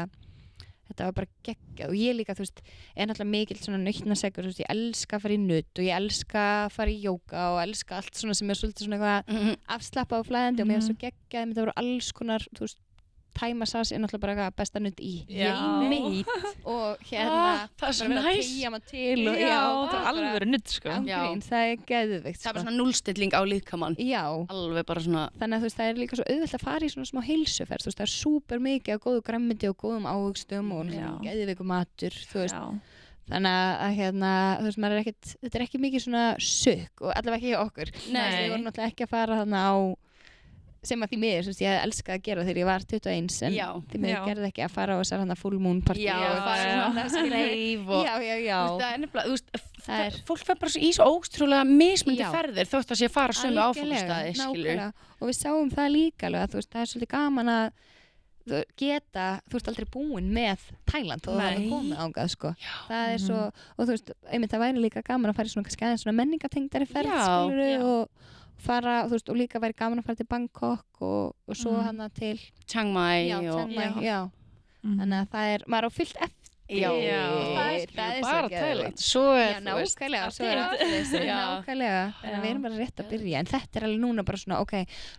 þetta var bara geggjað og ég líka, þú veist, er náttúrulega mikill svona nautnasegur, þú veist, ég elska að fara í nutt og ég elska að fara í jóka og elska allt svona sem er svolítið svona eitthvað afslappað og flæðandi og mér er svo geggjað, það voru alls konar, þú veist, tæmasas er náttúrulega bara eitthvað besta nutt í
Já.
heimi og hérna
það er svo
bara verið að
næs.
tegja maður til og
já, það
bara
er alveg nutt, sko,
ángríns, það er geðveikt
Það er bara
sko.
svona núllstilling á líkamann.
Já,
Alveg bara svona,
þannig að þú veist, það er líka svo auðvelt að fara í svona smá heilsuferð, þú veist, það er súper mikið af góðu grammiti og góðum ávöxtum og
Já.
geðveiku matur, þú veist,
já,
þannig að hérna, þú veist, maður er ekkert, þetta er ekki mikið svona sukk og allavega ekki hjá okkur.
Nei.
Þú veist, við vorum náttúrulega ekki að fara þarna á sem að því miður, þú veist, ég elskaði að gera þegar ég var 21 en
Já.
því miður
Já.
gerði ekki að fara á þessar hana full moon party
já,
og
það er
já.
svona skreif og
já, já, já.
Þú veist, það er nefnilega, þú veist,
Það er-
fólk fer bara svo í svo ótrúlega mismundi
Já.
ferðir þótt að sé að fara sömu
Algjörlega,
áfangastæði, skilur.
nákvæmlega. Og við sáum það líka alveg að þú veist, það er svolítið gaman að geta, þú veist, aldrei búin með Tæland og það
Nei.
er komið ángað sko. Það er svo, og þú veist, einmitt það væri líka gaman að fara í svona kannski aðeins svona menningatengdari ferð,
Já,
skilur
já.
og fara, þú veist, og líka væri gaman að fara til Bangkok og svo hana til
Chiang Mai
já,
og...
Chiang Mai, já.
Mhm.
Þannig að það er, maður á fyllt eftir
Já,
Já.
það er
Það er svo
bara
geðveikt.
Tæland. Svo er,
Já,
þú veist,
nákvæmlega,
allt
svo er
hitt.
allir þessu,
Já.
nákvæmlega, þannig að við erum bara rétt að byrja, en þetta er alveg núna bara svona, ok,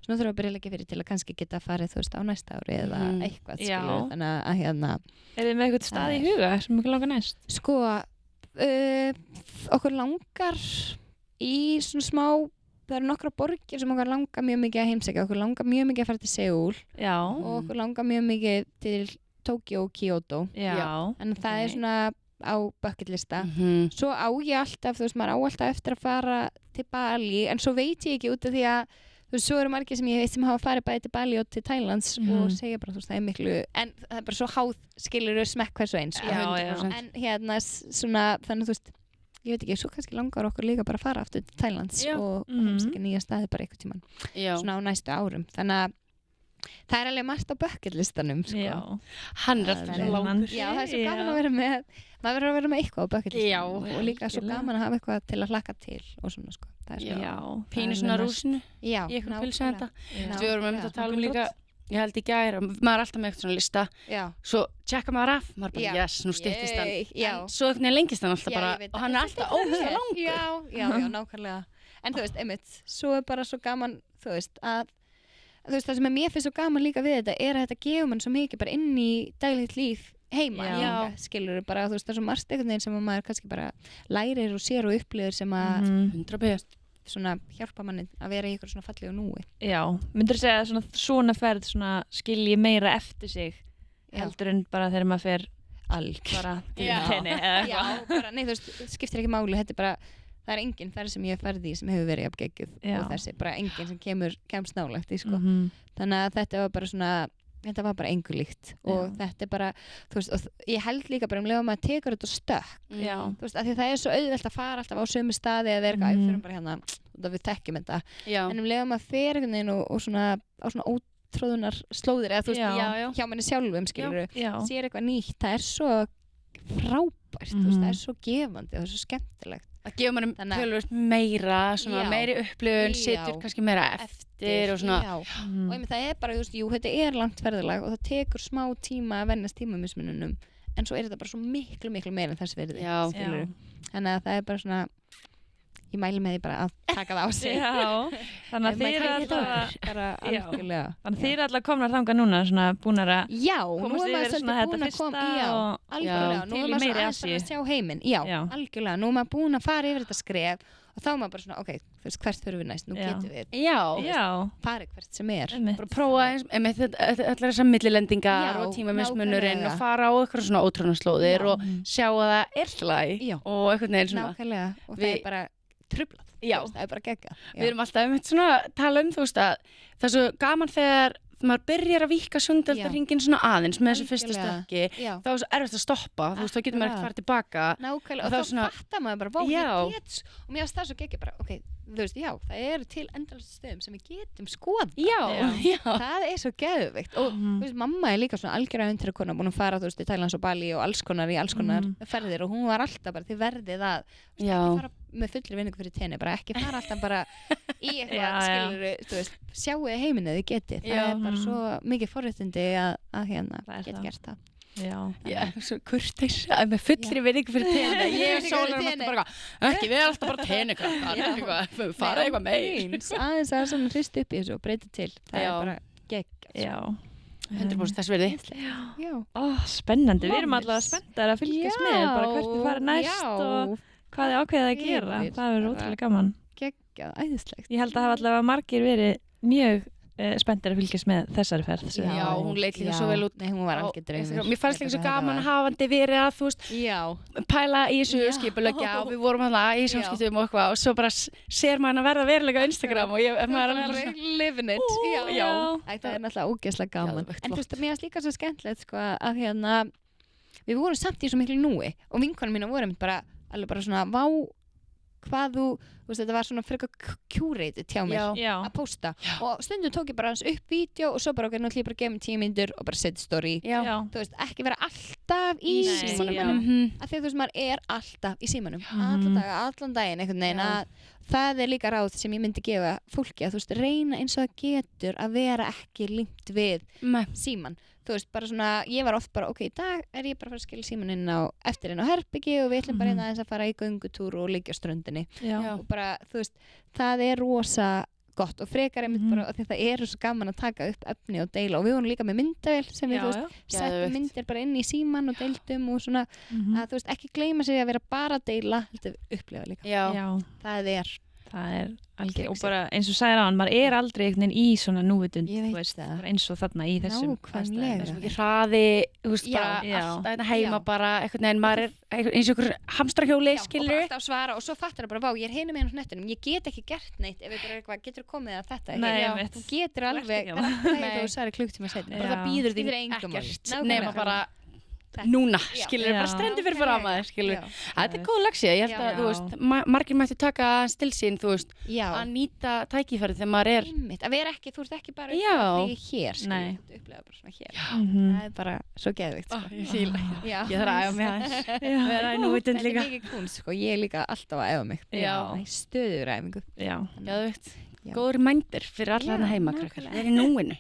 svona þurfum við að byrja að leggja fyrir til að kannski geta farið, þú veist, á næsta ári eða
Mhm.
eitthvað,
Já.
skilur, þannig að hérna,
Er þið með eitthvað stað í huga sem ykkur langar næst?
sko, okkur langar í svona smá, það eru nokkra borgir sem okkur langar mjög mikið að heimsækja, okkur langar mjög mikið að fara til Seúl
Já,
og okkur langar mjög mikið til Tokyo og Kyoto,
já,
en það er
Ok.
svona á bucketlista.
Mhm.
Svo á ég alltaf, þú veist, maður á alltaf eftir að fara til Bali, en svo veit ég ekki út af því að, þú veist, svo eru margir sem ég veit sem hafa farið bæði til Bali og til Thailands og segja bara, þú veist, það er miklu, en það er bara svo háð, skilur smekk hversu eins, sko.
Já, já.
100%.
En hérna, svona, þannig, þú veist, ég veit ekki, svo kannski langar okkur líka bara að fara aftur til Thailands
Já.
og
Mhm.
heimsækja nýja staði bara einhvern tímann,
Já.
svona á næstu árum. Þannig að það er alveg margt á bucketlistanum, sko.
já.
Hann er
Það
alltaf
er
svo langur.
Já, það er svo
Já.
gaman að vera með, maður verður að vera með eitthvað á bucketlistanum
Já,
og líka svo
algjörlega.
gaman að hafa eitthvað til að hlakka til og svona, sko. Það er svo
Já,
Pínu svona rúsinu.
Já,
Ég eitthvað pulsa þetta.
Já.
Við vorum um
Já.
þetta að tala um líka, ég held í gær, að maður er alltaf með eitthvað svona lista,
Já.
svo tjekka maður af, maður bara,
Já.
yes, nú styttist hann.
Yay, já.
En svo einhvern veginn lengist hann alltaf
Já,
bara,
ég veit
og
það.
hann er alltaf ógeðslega langur.
Já, nákvæmlega. En þú veist, einmitt, svo er bara svo gaman, þú veist, að þú veist, það sem mér finnst svo gaman líka við þetta er að þetta gefur mann svo mikið bara inn í daglegt líf heima
Já.
líka, skilur bara, þú veist, það er svo margt einhvern veginn sem að maður kannski bara lærir og sér og upplifir sem að
100%.
svona hjálpa manni að vera í ykkur svona fallegu núi.
Já, myndir segja að svona ferð svona skilji meira eftir sig heldur en bara þegar maður fer bara til tenni eða
Já, bara, nei, þú veist, skiptir ekki máli, þetta er bara, það er enginn ferð sem ég hef ferð í sem hefur verið jafngeggjuð og þessi, bara enginn sem kemst nálægt í, sko. Þannig að þetta var bara svona, þetta var bara engu líkt og þetta er bara, þú veist, og ég held líka bara lefa maður tekur þetta stökk, þú veist, af því það er svo auðvelt að fara alltaf á sömu staði eða vera eitthvað, fyrir bara hérna, við þekkjum þetta, en lefa maður fer einhvern veginn og svona, á svona ótróðunar slóðir, eða þú veist, hjá manni sjálfum, skilur, sér eitthvað nýtt, það er svo frábært, þú veist, það er svo gefandi og það er svo skemmtilegt.
Það gefur mann tölvöld meira, svona meiri upplifun, situr kannski meira eftir og svona.
Og það er bara, þú veist, jú, þetta er langt ferðalag og það tekur smá tíma að vennast tímamismununum, en svo er þetta bara svo miklu meira en þess virði, skilur. Þannig að það er bara svona, ég mæli með því bara að taka það á sig.
Þannig að þið eru alltaf komnar þangað núna, svona búnar að
komast yfir svona þetta fyrsta og algjörlega, nú er maður svona aðeins að sjá heiminn, algjörlega, nú er maður búin að fara yfir þetta skref og þá er maður bara svona, ok, þú veist, hvert fyrir við næst, nú getum við farið hvert sem er.
Bara prófa allar þessar millilendingar og tímamismunurinn og fara á eitthvað svona ótrúnaslóðir og sjá að það er hlæg og eitthvað neil svona.
Nákvæmlega, og það er bara trublað, það er bara geggjað.
Við erum alltaf svona tala þú veist að það er svo gaman þegar maður byrjar að víkka sundöldarhringinn svona aðeins með þessu fyrsta stökki, þá er svo erfitt að stoppa, þú veist, þá getur maður ekkert farið tilbaka.
Nákvæmlega, og þá fattar maður bara, vá, ég get, og mér finnst það svo geggjað bara, ok, þú veist, það eru til endalaust stöðum sem við getum skoða. Það er svo geðveikt og þú veist, mamma er líka svona algjörlega undirkona, búin að fara, þú veist, í Tælands og Bali og alls konar ferðir og hún var alltaf bara, þið verðið að fara með fullri vinningu fyrir tenni, bara ekki fara alltaf bara í eitthvað, skilur, þú veist, sjáu heiminu þið getið, það er bara svo mikið forréttindi að hérna geta gert það.
Svo kurteis með fullri vinningu fyrir tenni, ég er sólar bara ekki, við erum alltaf bara tennikrakkar, fara eitthvað meir
aðeins að svona hrist upp í þessu og breyta til, það er bara geggjað.
100% þess virði.
Spennandi, við erum alltaf spenntar að fylgjast með bara hvert við fara næst og hvað þið ákveðið að gera, það verður ótrúlega gaman.
Geggjað, æðislegt.
Ég held að hafa allavega margir verið mjög spenntir að fylgjast með þessari ferð.
Já, hún leit líka svo vel út.
Nei, hún var algjör draumur.
Mér fannst líka svo gaman hafandi verið að þú veist pæla í þessu skipuleggja og við vorum alltaf í samskiptum og eitthvað og svo bara sér maður að verða verulega á Instagram og maður er alveg
living it. Já. Það er náttúrulega ógeðslega gaman. En þú veist, mér fannst líka svo skemmtilegt sko að hérna við vorum samt í svo miklu núi og vinkonum mína vorum bara alveg bara svona vá hvað þú veist, þetta var svona frekar curated hjá mér að posta og stundum tók ég bara hans upp vídeo og svo bara okkur náttúrulega bara gefa mig 10 mínútur og bara setja story þú veist, ekki vera alltaf í símanum af því að þú veist, maður er alltaf í símanum allan daginn einhvern veginn að það er líka ráð sem ég myndi gefa fólki að þú veist, reyna eins og það getur að vera ekki límt við síman þú veist, bara svona, ég var oft bara ok, í dag er ég bara að fara að skilja síman inn á herbyggi og við ætlum bara einn aðeins að fara í göngutúr og liggja á ströndinni og bara, þú veist, það er rosa gott og frekar einmitt bara og þetta er svo gaman að taka upp efni og deila og við vorum líka með myndavél sem við, þú veist, settum myndir bara inn í síman og deildum og svona að þú veist, ekki gleyma sér að vera bara að deila heldur upplifa líka það er
algjör og bara eins og sagði ráðan, maður er aldrei einhvern veginn í svona núvitund eins og þarna í þessum
aðstæðum ekki hraði, þú veist, bara alltaf heima bara einhvern veginn, maður er eins og einhver hamstrahjóli, skilur
og alltaf svara og svo fattar það bara, vá, ég er hinum með hnettinum ég get ekki gert neitt ef við bara getur komið að þetta þú getur alveg þú sagði klukktíma seinna
bara það býður því ekkert nema bara núna, skilur, bara strendur fyrir fram að skilur, þetta er góð lagsið ég held að, þú veist, margir mættu taka stil sín, þú veist, að nýta tækifæri þegar maður er
að vera ekki, þú veist ekki bara upplega hér, skilur, þú upplega bara svona hér það er bara svo geðvikt
ég þarf að æfa mig aðeins vera í núvitund líka
þetta er mikið kunst, sko, ég er líka alltaf að æfa mig stöður æfingu
geðvikt, góður mændir fyrir alla þarna heima krakkar, það er í núinu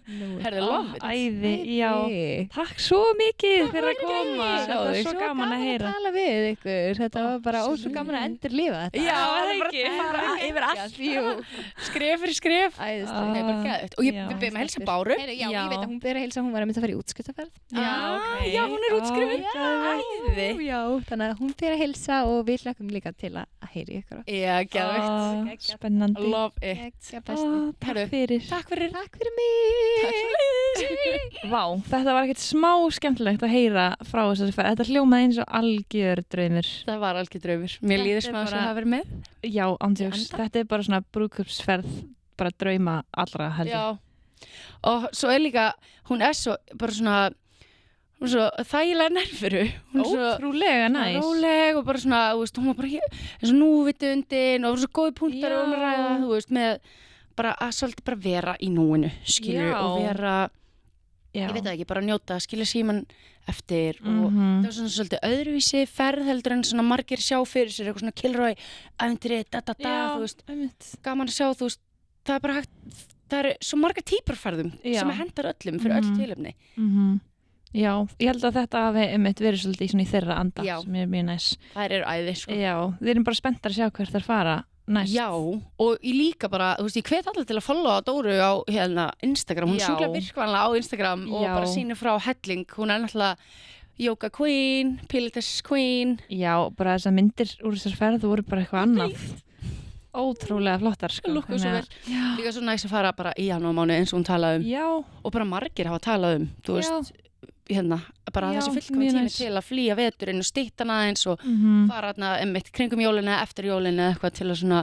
Herðu, love it.
Æði, já. Takk svo mikið fyrir að koma. Þetta var svo gaman að heyra.
Tala við ykkur, þetta var bara ósvo gaman að endurlifa þetta.
Já,
það er
bara
ekki.
fara yfir allt, skref fyrir skref.
Æðislega.
Nei, bara geðvægt. Og
Já.
við byrjum að helsa Báru.
Já,
Já.
ég veit að hún byrja að heilsa, hún var að mynda að fara í útskiptaferð.
Já, hún er útskrifuð. Æði.
Já, þannig að hún byrja að heilsa og við hlökkum líka til að heyri ykkur.
Já, geðvægt.
Spennandi.
Love it.
Takk fyrir.
Takk fyrir.
Takk fyrir mig.
Vá, þetta var ekkert smá skemmtilegt að heyra frá þessari ferð. Þetta hljómaði eins og algjör draumur.
Það var algjör draumur. Mér líður
Þetta er
smá
bara-
sem að hafa verið með.
Já, ándjóks. Þetta er bara svona brúðkaupsferð, bara drauma allra held ég.
Já. Og svo er líka, hún er svo, bara svona, hún er svo þægilega nærveru. Hún er svo
Ótrúlega næs.
róleg og bara svona, þú veist, hún var bara hér, eins og núvitundin og svo góði punktar
Já.
um að ræða, þú veist, með bara að svolítið bara vera í núinu, skilur,
Já.
og vera,
Já.
ég veit það ekki, bara njóta, skilja síman eftir og
Mhm.
það var svona svolítið öðruvísi ferð heldur en svona margir sjá fyrir sér, eitthvað svona Kilroy, æventýri, þú veist,
einmitt.
gaman að sjá, þú veist, það er bara hægt, það eru svo margar típarferðum
Já.
sem hendar öllum fyrir öll
Mhm.
tilefni.
Mhm. Já, ég held að þetta hafi einmitt verið svolítið svona í þeirra anda
Já.
sem er mjög næs.
Það eru æði, sko.
Já, við erum bara spenntar að sjá hvert þær fara næst.
Já, og ég líka bara, þú veist, ég hvet allir til að followa Dóru á hérna Instagram, hún er
Já.
sjúklega virkvanlega á Instagram og
Já.
bara sýnir frá helling, hún er náttúrulega yoga queen, pilates queen.
Já, bara þessar myndir úr þessar ferð voru bara eitthvað annað. Ótrúlega flottar, sko.
Lukkuð svo vel.
Já.
Líka svo næst að fara bara í janúarmánuði eins og hún talaði um
Já,
og bara margir hafa talað um, þú veist, hérna, bara
Já,
þessi fullkomin
mjög
tími
næs.
til að flýja veturinn og stytta hana eins og fara hérna einmitt kringum jólina, eftir jólina eitthvað til að svona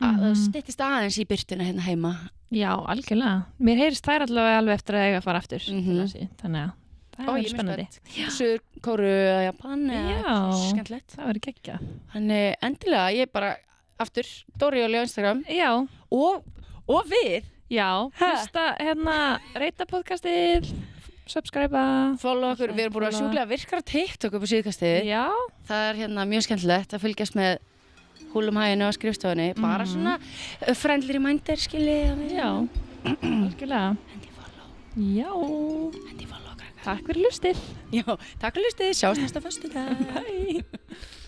að það styttist aðeins í byrtuna hérna heima.
Já, algjörlega. Mér heyrist þær allavega alveg eftir að eiga að fara aftur.
Mhm.
Þannig að það
Ó,
er
ég er mjög
spennandi.
spennt. Suður Kóru eða Japan eða
Já.
skemmtilegt.
Það verður geggja.
Þannig endilega, ég bara aftur, Dóri Jóli á Instagram
Já,
og við
já. Hlusta, hérna, reyta podcastið, subscribe-a.
follow okkur, við erum búin að
Follow.
sjúklega virkar á TikTok upp á síðkastið.
Já,
Það er hérna mjög skemmtilegt að fylgjast með húlum hæginu á skrifstofunni, bara svona friendly reminder, skiljið.
já. Algjörlega.
Hendi follow,
Já.
hendi follow, krakkar.
Takk fyrir hlustið.
Já, takk fyrir hlustið, sjáumst næsta föstudag. Bye.